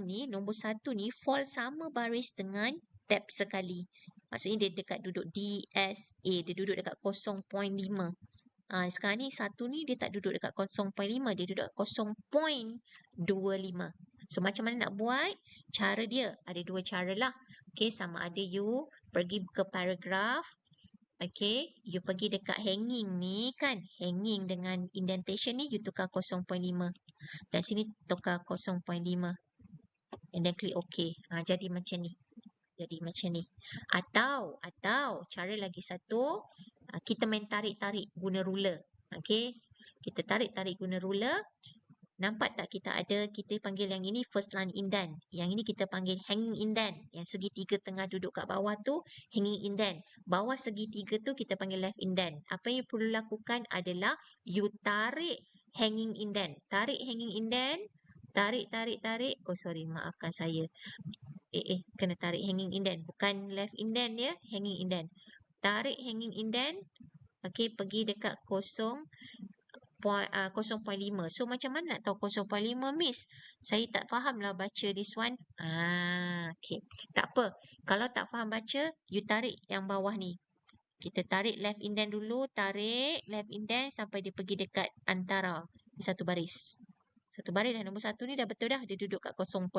ni, nombor 1 ni fall sama baris dengan tab sekali. Maksudnya dia dekat duduk DSA, dia duduk dekat 0.5. Sekarang ni 1 ni dia tak duduk dekat 0.5, dia duduk dekat 0.25. So macam mana nak buat? Cara dia ada 2 cara lah. Okay, sama ada you pergi ke paragraph, Okay, you pergi dekat hanging ni kan. Hanging dengan indentation ni you tukar 0.5. Dan sini tukar 0.5. And then klik OK. Jadi macam ni. Jadi macam ni. Atau cara lagi satu, kita main tarik-tarik guna ruler. Okay, kita tarik-tarik guna ruler. Nampak tak kita panggil yang ini first line indent. Yang ini kita panggil hanging indent. Yang segitiga tengah duduk kat bawah tu hanging indent. Bawah segitiga tu kita panggil left indent. Apa yang perlu lakukan adalah you tarik hanging indent. Tarik hanging indent. Tarik. Oh sorry, maafkan saya. Kena tarik hanging indent. Bukan left indent ya, hanging indent. Tarik hanging indent. Okay, pergi dekat 0.5. So macam mana nak tahu 0.5 miss? Saya tak faham lah baca this one. Okay. Tak apa. Kalau tak faham baca, you tarik yang bawah ni. Kita tarik left indent dulu. Tarik left indent sampai dia pergi dekat antara. Satu baris. Satu baris dah. Nombor 1 ni dah betul dah. Dia duduk kat 0.5.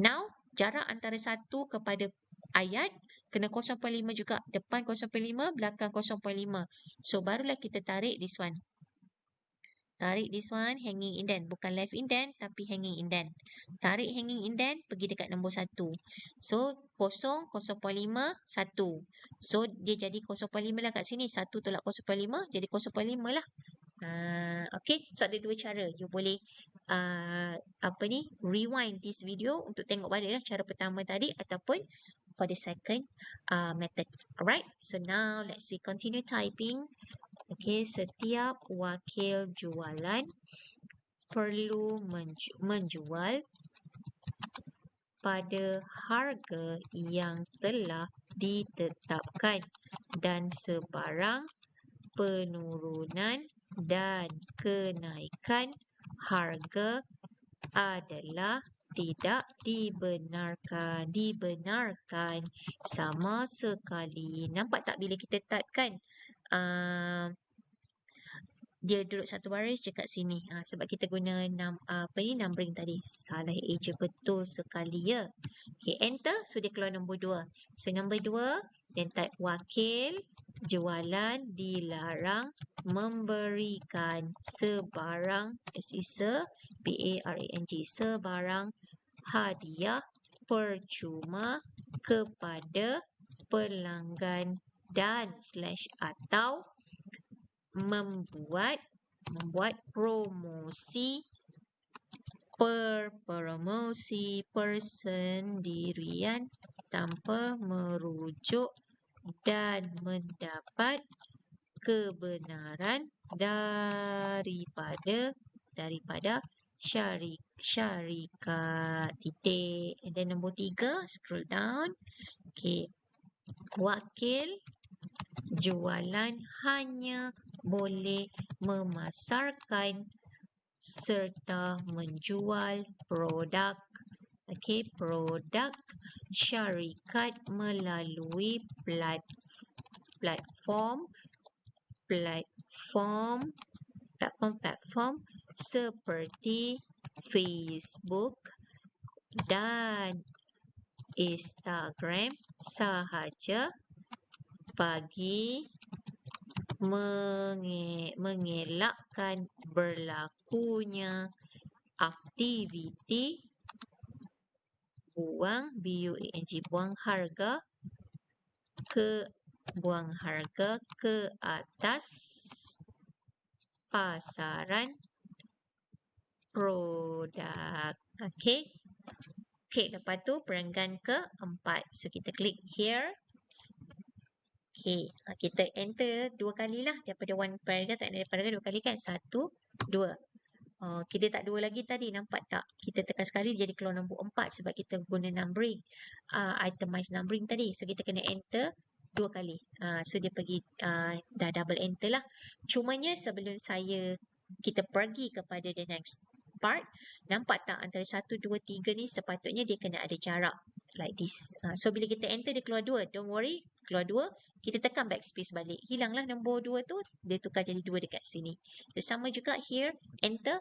Now, jarak antara 1 kepada ayat kena 0.5 juga. Depan 0.5, belakang 0.5. So, barulah kita tarik this one. Tarik this one, hanging indent. Bukan left indent, tapi hanging indent. Tarik hanging indent, pergi dekat nombor 1. So, 0, 0.5, 1. So, dia jadi 0.5 lah kat sini. 1 tolak 0.5, jadi 0.5 lah. Okay, so ada dua cara. You boleh rewind this video untuk tengok balik lah cara pertama tadi ataupun for the second method. Alright, so now let's continue typing. Okay, setiap wakil jualan perlu menjual pada harga yang telah ditetapkan dan sebarang penurunan dan kenaikan harga adalah tidak dibenarkan sama sekali. Nampak tak bila kita type kan? Dia duduk satu baris je kat sini. Sebab kita guna numbering tadi. Salah je betul sekali ya. Okay, enter. So dia keluar nombor 2. So nombor 2, then type wakil jualan dilarang memberikan sebarang BARANG sebarang hadiah percuma kepada pelanggan dan atau membuat promosi persendirian tanpa merujuk dan mendapat kebenaran daripada syarikat. Titik. And then nombor 3, scroll down. Okay. Wakil jualan hanya boleh memasarkan serta menjual produk syarikat melalui platform seperti Facebook dan Instagram sahaja bagi mengelakkan berlakunya aktiviti buang harga ke atas pasaran produk. Okay. Okay, lepas tu perenggan ke-4. So kita klik here. Okay, kita enter 2 kali lah. Daripada one paragraph, tak ada paragraph 2 kali kan? 1, 2. Kita tak 2 lagi tadi, nampak tak? Kita tekan sekali jadi keluar nombor 4 sebab kita guna numbering, itemize numbering tadi. So kita kena enter 2 kali. So dia pergi dah double enter lah. Cumanya sebelum kita pergi kepada the next part, nampak tak antara 1, 2, 3 ni sepatutnya dia kena ada jarak like this. So bila kita enter dia keluar 2, don't worry, keluar 2, kita tekan backspace balik, hilanglah nombor 2 tu, dia tukar jadi 2 dekat sini. So sama juga here, enter,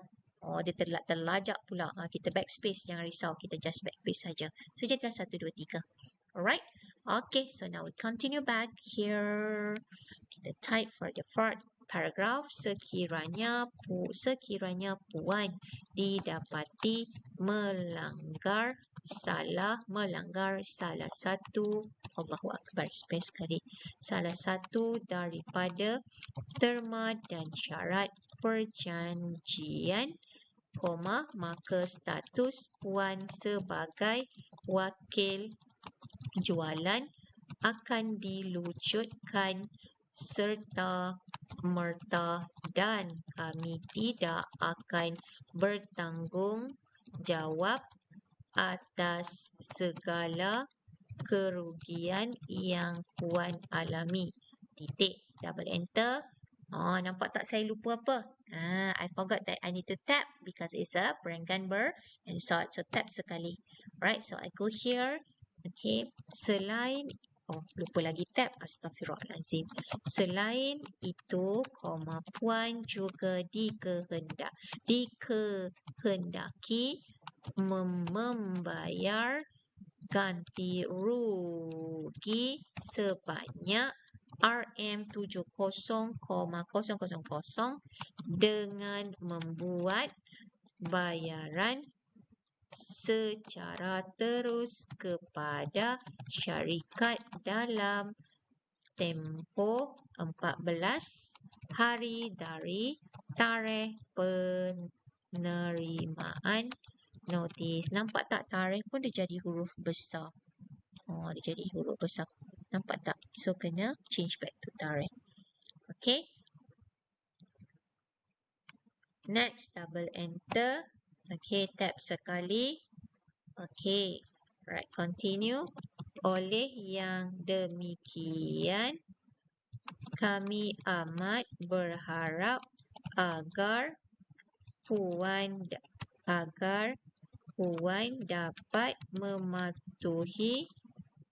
dia terlajak pula. Kita backspace, jangan risau, kita just backspace saja. So jadilah 1, 2, 3. Alright, Okay, so now we continue back here. Kita type for the fourth paragraph. Sekiranya Puan didapati melanggar salah satu, Allahu Akbar, space sekali, salah satu daripada terma dan syarat perjanjian, maka status Puan sebagai wakil jualan akan dilucutkan serta merta dan kami tidak akan bertanggungjawab atas segala kerugian yang Puan alami. Titik, double enter. Nampak tak saya lupa apa? I forgot that I need to tap because it's a perenggan ber and sort. So tap sekali. Right, so I go here. Okay, lupa lagi tap. Astaghfirullahalazim. Selain itu, Puan juga dikehendaki membayar ganti rugi sebanyak RM70,000 dengan membuat bayaran secara terus kepada syarikat dalam tempoh 14 hari dari tarikh penerimaan notis. Nampak tak tarikh pun dia jadi huruf besar. Dia jadi huruf besar. Nampak tak? So, kena change back to tarikh. Okay. Next, double enter. Okay, tap sekali. Okay. Right, continue. Oleh yang demikian, kami amat berharap agar Puan dapat mematuhi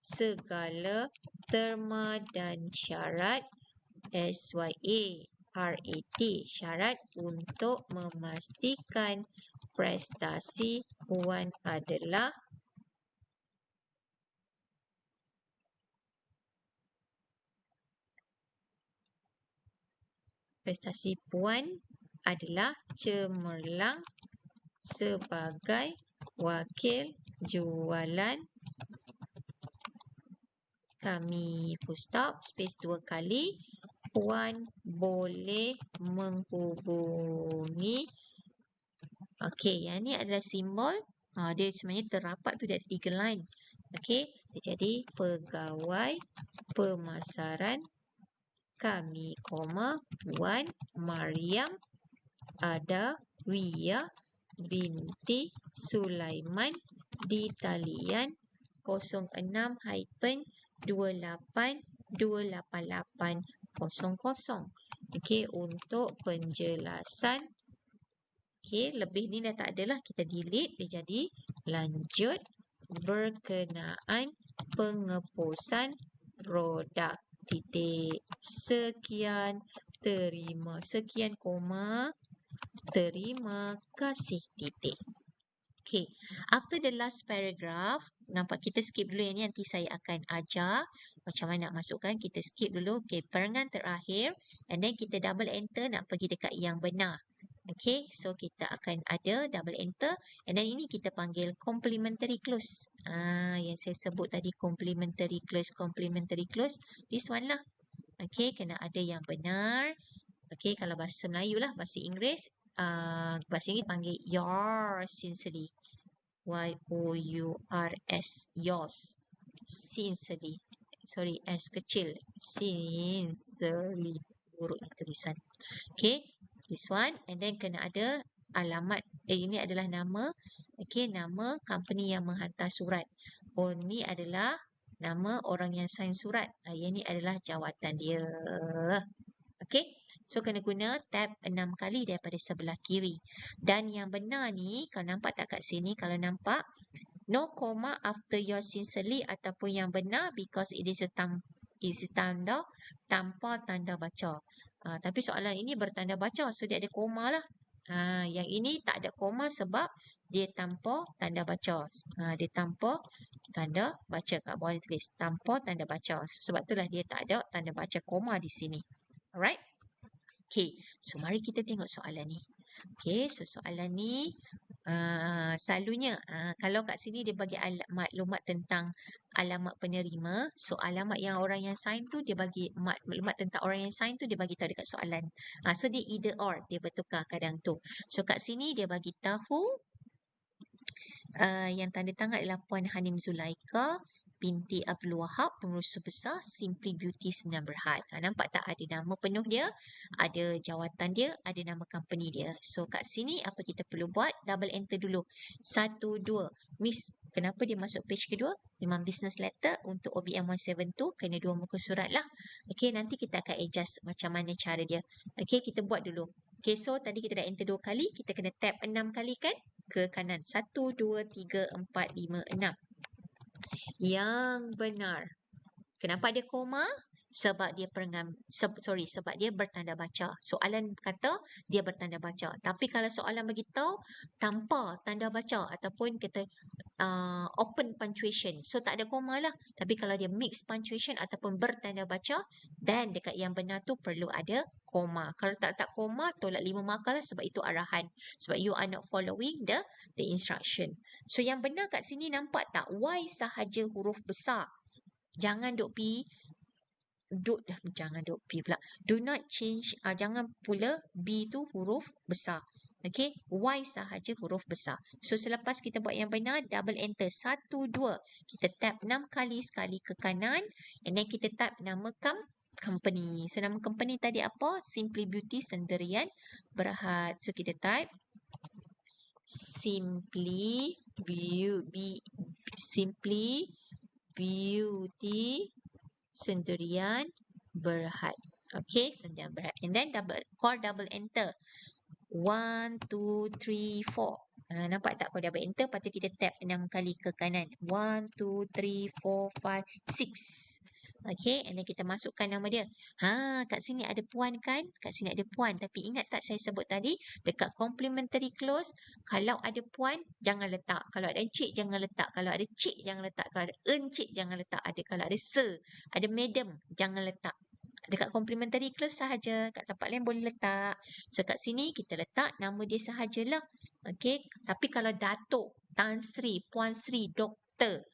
segala terma dan syarat syarat untuk memastikan prestasi Puan adalah cemerlang sebagai wakil jualan kami. Full stop, space 2 kali. Puan boleh menghubungi. Okey, yang ni adalah simbol. Dia sebenarnya terrapat tu dia ada 3 line. Okey, dia jadi pegawai pemasaran kami, Puan Mariam Adawiyah binti Sulaiman di talian 06-28-28800. Okey, untuk penjelasan. Okey, lebih ni dah tak adalah, kita delete, dia jadi lanjut berkenaan pengepusan produk. Titik. Sekian, terima. Sekian, terima kasih. Titik. Okay, after the last paragraph, nampak kita skip dulu yang ni, nanti saya akan ajar macam mana nak masukkan. Kita skip dulu. Okay, perenggan terakhir and then kita double enter nak pergi dekat yang benar. Okay, so kita akan ada double enter and then ini kita panggil complementary clause. Yang saya sebut tadi complementary clause, this one lah. Okay, kena ada yang benar. Okay, kalau bahasa Melayu lah, bahasa Inggeris panggil yours sincerely. Y-O-U-R-S, yours. Sincerely. Sorry, S kecil. Sincerely. Buruk tulisan. Okay, this one. And then kena ada alamat. Ini adalah nama. Okay, nama company yang menghantar surat. Ni adalah nama orang yang sign surat. Yang ni adalah jawatan dia. Okay, so kena guna tab 6 kali daripada sebelah kiri. Dan yang benar ni, kalau nampak tak kat sini, kalau nampak, no comma after your sincerely, ataupun yang benar because it is tanda tanpa tanda baca. Tapi soalan ini bertanda baca, so dia ada koma lah. Yang ini tak ada koma sebab dia tanpa tanda baca. Dia tanpa tanda baca. Kat bawah dia tulis tanpa tanda baca. Sebab itulah dia tak ada tanda baca koma di sini. Alright? Okay, so mari kita tengok soalan ni. Okay, so soalan ni selalunya kalau kat sini dia bagi maklumat tentang alamat penerima. So alamat yang orang yang sign tu dia bagi maklumat tentang orang yang sign tu dia bagi tahu dekat soalan. So dia either or, dia bertukar kadang tu. So kat sini dia bagi tahu yang tanda tangan adalah Puan Hanim Zulaika binti Abdul Wahab, pengurus besar Simply Beauty Sdn Bhd. Nampak tak ada nama penuh dia, ada jawatan dia, ada nama company dia. So kat sini apa kita perlu buat? Double enter dulu. 1, 2. Miss, kenapa dia masuk page kedua? Memang business letter untuk OBM 172 kena 2 muka surat lah. Okay, nanti kita akan adjust macam mana cara dia. Okay, kita buat dulu. Okay, so tadi kita dah enter 2 kali, kita kena tap 6 kali kan? Ke kanan. 1, 2, 3, 4, 5, 6. Yang benar. Kenapa ada koma? Sebab dia sebab dia bertanda baca. Soalan kata dia bertanda baca. Tapi kalau soalan bagi tahu tanpa tanda baca ataupun kita open punctuation, so tak ada koma lah. Tapi kalau dia mix punctuation ataupun bertanda baca, then dekat yang benar tu perlu ada koma. Kalau tak letak koma, tolak 5 markah lah, sebab itu arahan. Sebab you are not following the instruction. So yang benar kat sini nampak tak? Y sahaja huruf besar. Jangan duk P. Jangan duk P pula. Do not change. Jangan pula B tu huruf besar. Okay. Y sahaja huruf besar. So selepas kita buat yang benar, double enter. 1, 2. Kita tap 6 kali sekali ke kanan. And then kita tap nama company. So nama company tadi apa? Simply Beauty Sendirian Berhad. So kita type Simply Beauty Sendirian Berhad. Okay, Sendirian Berhad. And then double enter. 1, 2, 3, 4. Nampak tak kalau double enter? Lepas tu kita tap 6 kali ke kanan. 1, 2, 3, 4, 5, 6. Okay, and then kita masukkan nama dia. Kat sini ada puan kan? Kat sini ada puan. Tapi ingat tak saya sebut tadi? Dekat complementary clause, kalau ada puan, jangan letak. Kalau ada encik, jangan letak. Kalau ada cik, jangan letak. Kalau ada encik, jangan letak. Kalau ada sir, ada madam, jangan letak. Dekat complementary clause sahaja. Kat tempat lain boleh letak. So kat sini kita letak nama dia sahajalah. Okay. Tapi kalau Datuk, Tan Sri, Puan Sri, Doktor,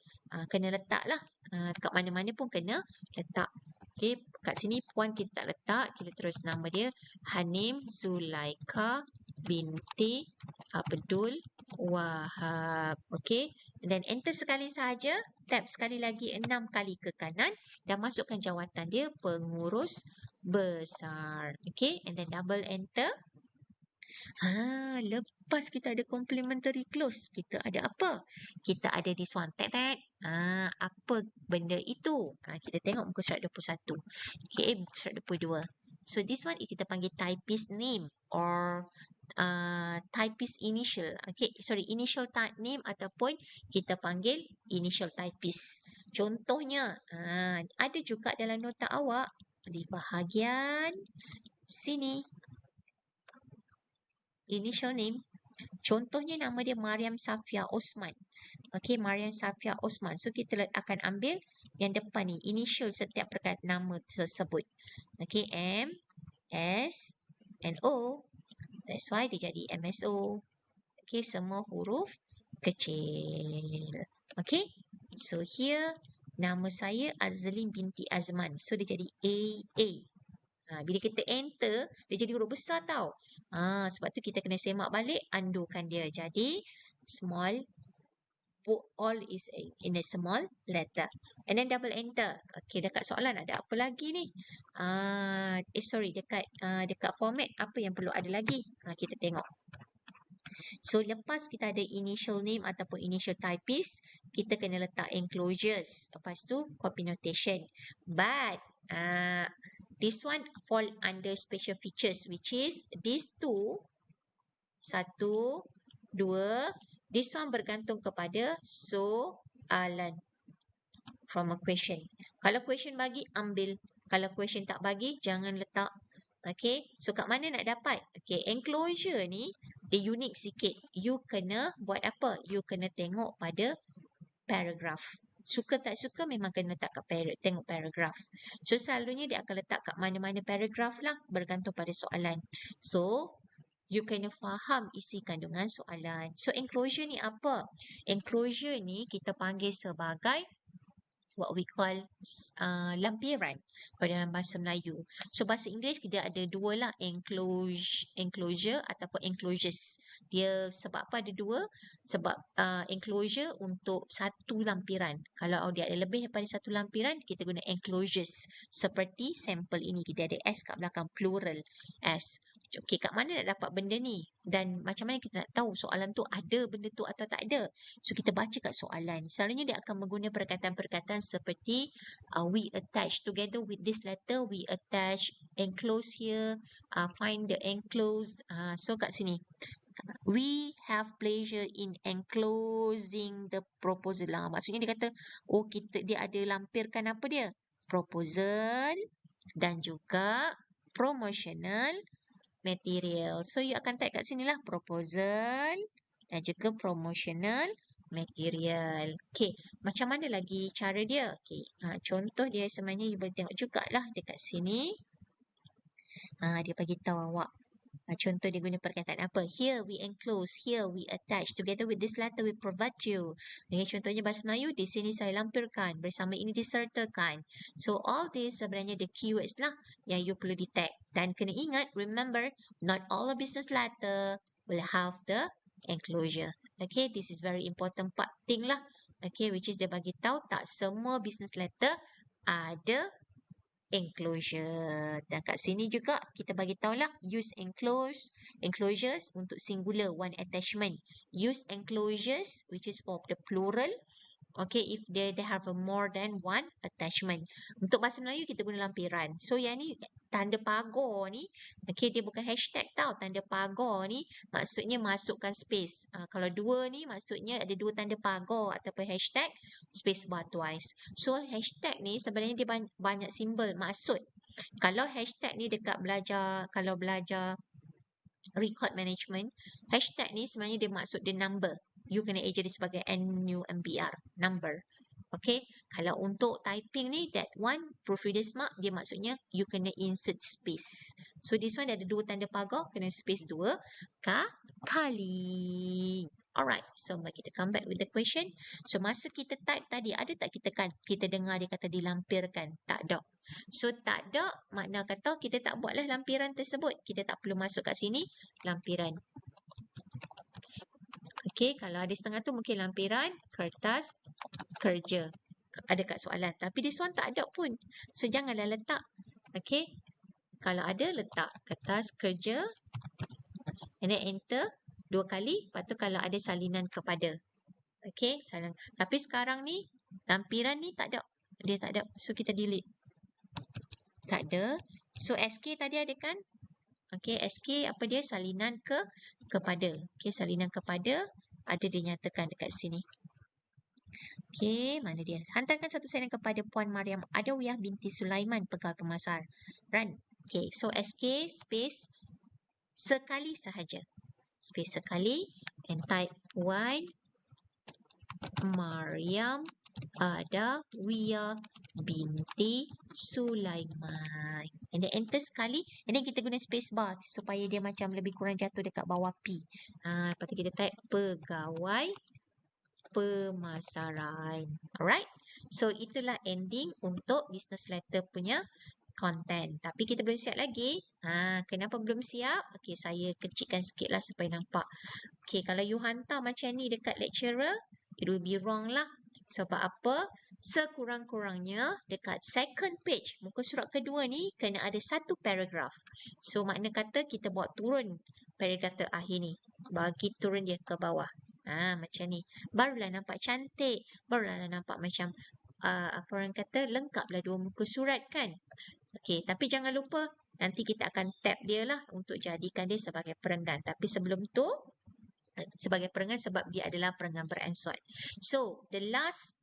kena letak lah. Dekat mana-mana pun kena letak. Okay. Kat sini puan kita tak letak. Kita terus nama dia Hanim Zulaika binti Abdul Wahab. Okay. Dan enter sekali sahaja. Tap sekali lagi 6 kali ke kanan. Dan masukkan jawatan dia pengurus besar. Okay. And then double enter. Lepas kita ada complementary clause, kita ada apa? Kita ada this one. Tek. Apa benda itu? Kita tengok muka surat 21. Okay, muka surat 22. So this one kita panggil typist name or typist initial. Okay, sorry, initial name ataupun kita panggil initial typist. Contohnya, ada juga dalam nota awak di bahagian sini. Initial name. Contohnya nama dia Mariam Safia Osman. Okay, Mariam Safia Osman. So kita akan ambil yang depan ni, initial setiap perkataan nama tersebut. Okay, M, S, and O. That's why dia jadi MSO. Okay, semua huruf kecil. Okay, so here nama saya Azlin binti Azman. So dia jadi AA. Bila kita enter, dia jadi huruf besar tau. Sebab tu kita kena semak balik, undukan dia. Jadi, small, all is in a small letter. And then double enter. Okay, dekat soalan ada apa lagi ni? Dekat format, apa yang perlu ada lagi? Kita tengok. So, lepas kita ada initial name ataupun initial typist, kita kena letak enclosures. Lepas tu, copy notation. But, this one fall under special features, which is these two. 1, 2. This one bergantung kepada soalan. From a question. Kalau question bagi, ambil. Kalau question tak bagi, jangan letak. Okay. So, kat mana nak dapat? Okay. Enclosure ni, dia unik sikit. You kena buat apa? You kena tengok pada paragraph. Suka tak suka memang kena letak kat tengok paragraph. So selalunya dia akan letak kat mana-mana paragraph lah, bergantung pada soalan. So you kena faham isi kandungan soalan. So enclosure ni apa? Enclosure ni kita panggil sebagai what we call lampiran kalau dalam bahasa Melayu. So bahasa Inggeris kita ada dua lah, enclosure ataupun enclosures. Dia sebab apa ada dua? Sebab enclosure untuk satu lampiran. Kalau dia ada lebih daripada satu lampiran, kita guna enclosures. Seperti sampel ini, kita ada S kat belakang, plural S. Okey, kat mana nak dapat benda ni? Dan macam mana kita nak tahu soalan tu ada benda tu atau tak ada? So, kita baca kat soalan. Selalunya dia akan mengguna perkataan-perkataan seperti we attach together with this letter, we attach enclose here, find the enclosed. So, kat sini. We have pleasure in enclosing the proposal. Maksudnya dia kata, oh dia ada lampirkan apa dia? Proposal dan juga promotional material. So, you akan type kat sini lah, proposal dan juga promotional material. Okey, macam mana lagi cara dia? Okey, contoh dia sebenarnya you boleh tengok jugalah dekat sini. Dia bagi tahu awak. Contoh dia guna perkataan apa? Here we enclose, here we attach. Together with this letter we provide you. Ini contohnya bahasa Melayu, di sini saya lampirkan, bersama ini disertakan. So all this sebenarnya the keywords lah yang you perlu detect. Dan kena ingat, remember, not all a business letter will have the enclosure. Okay, this is very important part thing lah. Okay, which is dia bagi tahu tak semua business letter ada enclosure. Dan kat sini juga kita bagi tahulah use enclosures untuk singular, one attachment. Use enclosures which is for the plural. Okay, if they have a more than one attachment. Untuk bahasa Melayu kita guna lampiran. So yang ni tanda pagar ni, okay, dia bukan hashtag tau. Tanda pagar ni maksudnya masukkan space. Kalau dua ni maksudnya ada dua tanda pagar ataupun hashtag space bar twice. So hashtag ni sebenarnya dia banyak simbol maksud. Kalau hashtag ni dekat kalau belajar record management, hashtag ni sebenarnya dia maksud the number. You kena eja dia sebagai NUMBR, number. Okay, kalau untuk typing ni, that one, proofreader's mark, dia maksudnya you kena insert space. So this one dia ada dua tanda pagar, kena space dua kali. Alright, so mari kita come back with the question. So masa kita type tadi, ada tak kita dengar dia kata dilampirkan? Tak ada. So tak ada, makna kata kita tak buatlah lampiran tersebut. Kita tak perlu masuk kat sini, lampiran. Okey, kalau ada setengah tu mungkin lampiran kertas kerja. Ada kat soalan. Tapi this one tak ada pun. So, janganlah letak. Okey. Kalau ada, letak kertas kerja. And then enter 2 kali. Lepas tu kalau ada salinan kepada. Okey. Tapi sekarang ni, lampiran ni tak ada. Dia tak ada. So, kita delete. Tak ada. So, SK tadi ada kan? Okey, SK apa dia? Salinan kepada. Okey, salinan kepada ada dinyatakan dekat sini. Okey, mana dia? Hantarkan satu salinan kepada Puan Mariam Adawiyah binti Sulaiman, pegawai pemasar. Run. Okey, so SK space sekali sahaja. Space sekali and type Puan Mariam Adawiyah binti Sulaiman. And then enter sekali. And then kita guna space bar supaya dia macam lebih kurang jatuh dekat bawah P. Lepas tu kita type pegawai pemasaran. Alright. So itulah ending untuk business letter punya content. Tapi kita belum siap lagi. Kenapa belum siap? Okey, saya kecilkan sikit lah supaya nampak. Okey, kalau you hantar macam ni dekat lecturer, it will be wrong lah. Sebab apa? Sekurang-kurangnya dekat second page, muka surat kedua ni kena ada satu paragraph. So makna kata kita bawa turun paragraph terakhir ni. Bagi turun dia ke bawah. Macam ni. Barulah nampak cantik. Barulah nampak macam apa orang kata lengkaplah dua muka surat kan. Okey, tapi jangan lupa nanti kita akan tab dia lah untuk jadikan dia sebagai perenggan. Tapi sebelum tu sebagai perenggan sebab dia adalah perenggan beransur. So, the last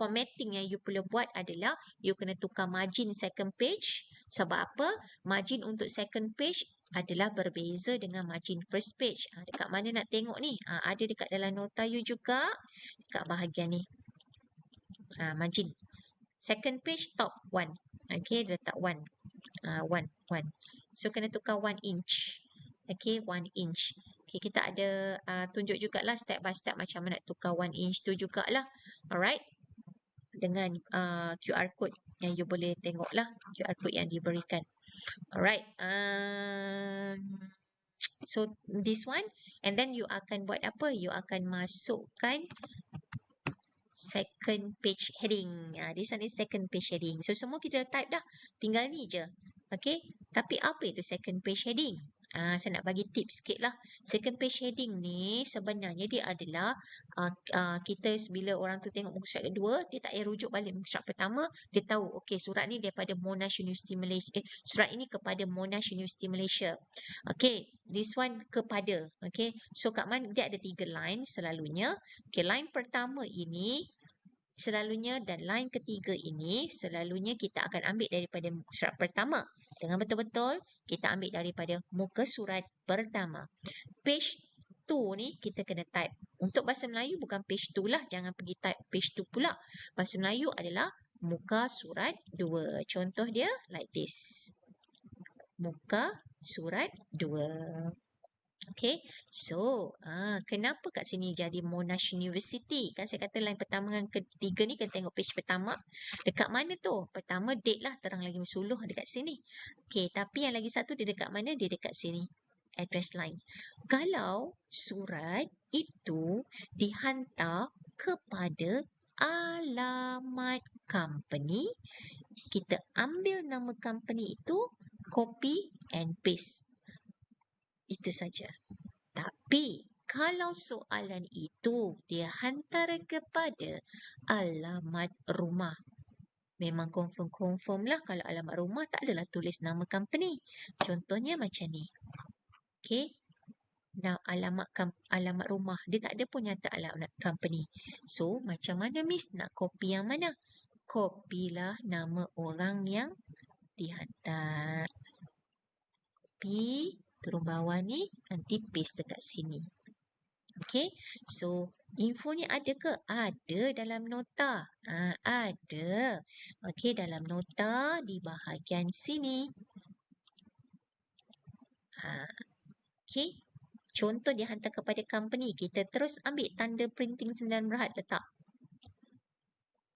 formatting yang you perlu buat adalah you kena tukar margin second page. Sebab apa? Margin untuk second page adalah berbeza dengan margin first page. Dekat mana nak tengok ni? Ada dekat dalam nota you juga. Dekat bahagian ni. Margin. Second page top 1. Okay, letak 1. 1. So, kena tukar 1 inch. Okay, 1 inch. Okay, kita ada tunjuk jugalah step by step macam mana nak tukar 1 inch tu jugalah. Alright. Dengan QR code yang you boleh tengok lah. QR code yang diberikan. Alright. So, this one. And then you akan buat apa? You akan masukkan second page heading. This one is second page heading. So, semua kita dah type dah. Tinggal ni je. Okay. Tapi apa itu second page heading? Saya nak bagi tips sikit lah. Second page heading ni sebenarnya dia adalah kita bila orang tu tengok muka surat kedua, dia tak payah rujuk balik muka surat pertama. Dia tahu, okay, surat ni daripada Monash University Malaysia. Surat ini kepada Monash University Malaysia. Okay, this one kepada. Okay, so kat mana dia ada 3 line selalunya. Okay, line pertama ini selalunya dan line ketiga ini selalunya kita akan ambil daripada muka surat pertama. Dengan betul-betul kita ambil daripada muka surat pertama. Page 2 ni kita kena type. Untuk bahasa Melayu bukan page 2 lah. Jangan pergi type page 2 pula. Bahasa Melayu adalah muka surat 2. Contoh dia like this. Muka surat 2. Okay, so kenapa kat sini jadi Monash University? Kan saya kata line pertama dan ketiga ni kena tengok page pertama. Dekat mana tu? Pertama date lah, terang lagi bersuluh dekat sini. Okay, tapi yang lagi satu dia dekat mana? Dia dekat sini. Address line. Kalau surat itu dihantar kepada alamat company, kita ambil nama company itu, copy and paste. Itu saja. Tapi kalau soalan itu dia hantar kepada alamat rumah, memang confirm lah kalau alamat rumah tak adalah tulis nama company. Contohnya macam ni. Okay. Nah, alamat rumah dia tak ada pun nyata alamat company. So, macam mana Miss nak copy yang mana? Kopilah nama orang yang dihantar. Copy. Turun bawah ni, nanti paste dekat sini. Okay, so info ni ada ke? Ada dalam nota. Ada. Okay, dalam nota di bahagian sini. Okay, contoh dia hantar kepada company. Kita terus ambil tanda printing 9 berahat letak.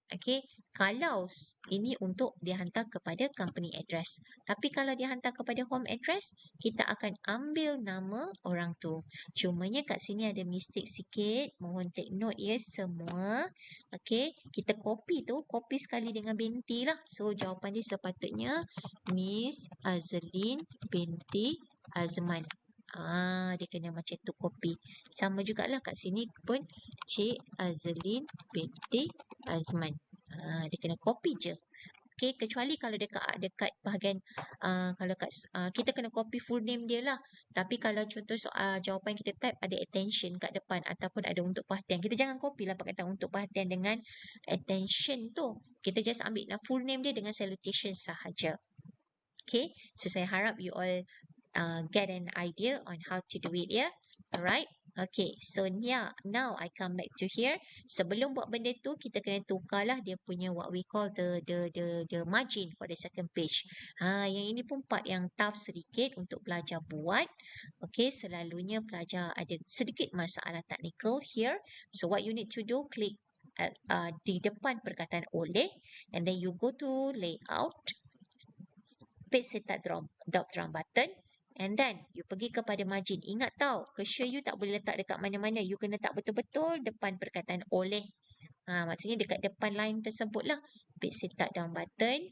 Okay, kalau ini untuk dihantar kepada company address. Tapi kalau dihantar kepada home address, kita akan ambil nama orang tu. Cumanya kat sini ada mistake sikit. Mohon take note ya semua. Okay, kita copy tu. Copy sekali dengan binti lah. So, jawapan dia sepatutnya Miss Azlin binti Azman. Dia kena macam tu copy. Sama jugalah kat sini pun Cik Azlin binti Azman. Dia kena copy je. Okay, kecuali kalau dekat bahagian kalau kita kena copy full name dia lah. Tapi kalau contoh jawapan kita type ada attention kat depan ataupun ada untuk perhatian, kita jangan copy lah pakai untuk perhatian dengan attention tu. Kita just ambil full name dia dengan salutation sahaja. Okay, so saya harap you all get an idea on how to do it ya. Alright. Okay, so now I come back to here. Sebelum buat benda tu, kita kena tukarlah dia punya what we call the margin for the second page. Yang ini pun part yang tough sedikit untuk pelajar buat. Okay, selalunya pelajar ada sedikit masalah technical here. So what you need to do, click di depan perkataan oleh, and then you go to layout, paste letak drop down button. And then, you pergi kepada margin. Ingat tau, cashier you tak boleh letak dekat mana-mana. You kena letak betul-betul depan perkataan oleh. Maksudnya dekat depan line tersebut lah. Paste letak down button.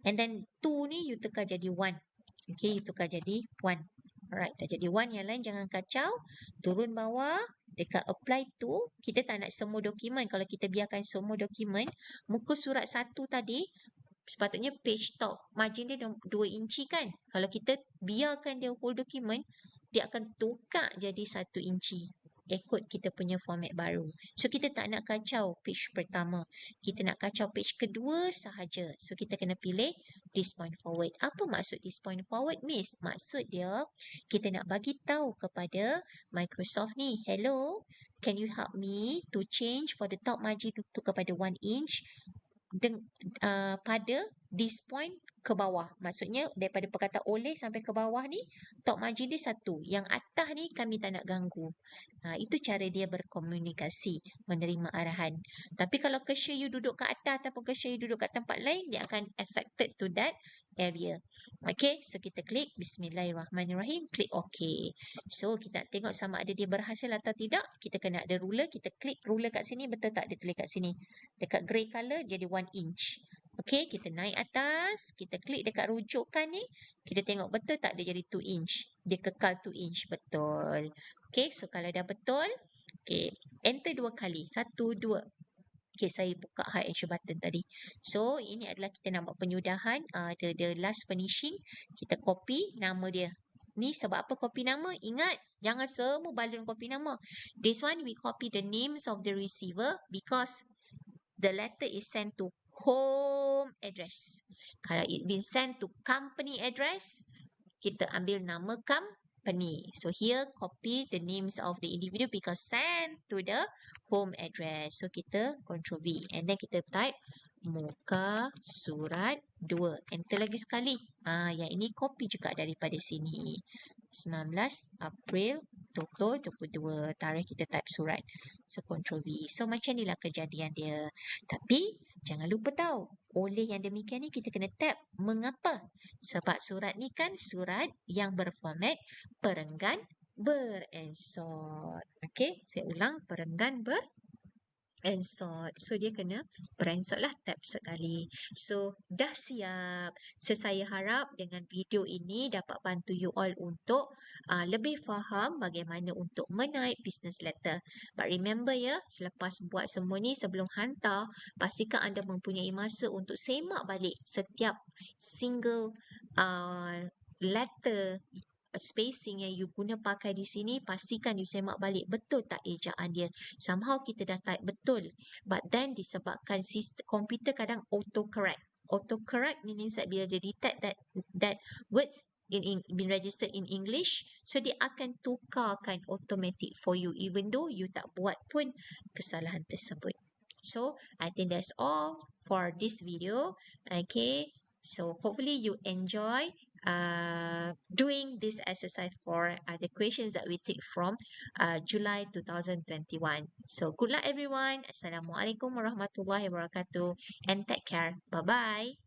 And then, 2 ni you tukar jadi 1. Okay, you tukar jadi 1. Alright, dah jadi 1. Yang lain jangan kacau. Turun bawah. Dekat apply tu, kita tak nak semua dokumen. Kalau kita biarkan semua dokumen, muka surat 1 tadi, sepatutnya page top margin dia 2 inci kan. Kalau kita biarkan dia whole document, dia akan tukar jadi 1 inci. ikut kita punya format baru. So kita tak nak kacau page pertama, kita nak kacau page kedua sahaja. So kita kena pilih this point forward. Apa maksud this point forward, Miss? Maksud dia kita nak bagi tahu kepada Microsoft ni, hello, can you help me to change for the top margin tu kepada 1 inch pada this point ke bawah. Maksudnya daripada perkataan oleh sampai ke bawah ni top margin dia 1. Yang atas ni kami tak nak ganggu. Itu cara dia berkomunikasi, menerima arahan. Tapi kalau cashier you duduk kat atas ataupun cashier you duduk kat tempat lain, dia akan affected to that area. Okay, so kita klik Bismillahirrahmanirrahim, klik OK. So kita nak tengok sama ada dia berhasil atau tidak, kita kena ada ruler, kita klik ruler kat sini, betul tak dia tulis kat sini? Dekat grey color jadi 1 inch. Okey, kita naik atas, kita klik dekat rujukan ni, kita tengok betul tak dia jadi 2 inch. Dia kekal 2 inch, betul. Okey, so kalau dah betul, okey, enter 2 kali. 1, 2. Okey, saya buka hide and show button tadi. So, ini adalah kita nak buat penyudahan, the last finishing. Kita copy nama dia. Ni sebab apa copy nama? Ingat, jangan semua balun copy nama. This one, we copy the names of the receiver because the letter is sent to home address. Kalau it been sent to company address, kita ambil nama company. So here copy the names of the individual because sent to the home address. So kita Ctrl V and then kita type muka surat 2. Enter lagi sekali. Yang ini copy juga daripada sini. 19 April 2022. Tarikh kita type surat. So Ctrl V. So macam inilah kejadian dia. Tapi jangan lupa tahu, oleh yang demikian ni kita kena tab. Mengapa? Sebab surat ni kan surat yang berformat perenggan berensort. Okey, saya ulang, perenggan berensort. So dia kena berensort lah, tab sekali. So dah siap. So saya harap dengan video ini dapat bantu you all untuk lebih faham bagaimana untuk menaip business letter. But remember ya, selepas buat semua ni, sebelum hantar, pastikan anda mempunyai masa untuk semak balik setiap single letter spacing yang you guna pakai di sini. Pastikan you semak balik betul tak ejaan dia. Somehow kita dah type betul, but then disebabkan sistem komputer kadang autocorrect. Autocorrect means that bila dia detect that words been registered in English, so dia akan tukarkan automatic for you even though you tak buat pun kesalahan tersebut. So I think that's all for this video. Okay, so hopefully you enjoy doing this exercise for the questions that we take from July 2021. So good luck everyone. Assalamualaikum warahmatullahi wabarakatuh and take care. Bye bye.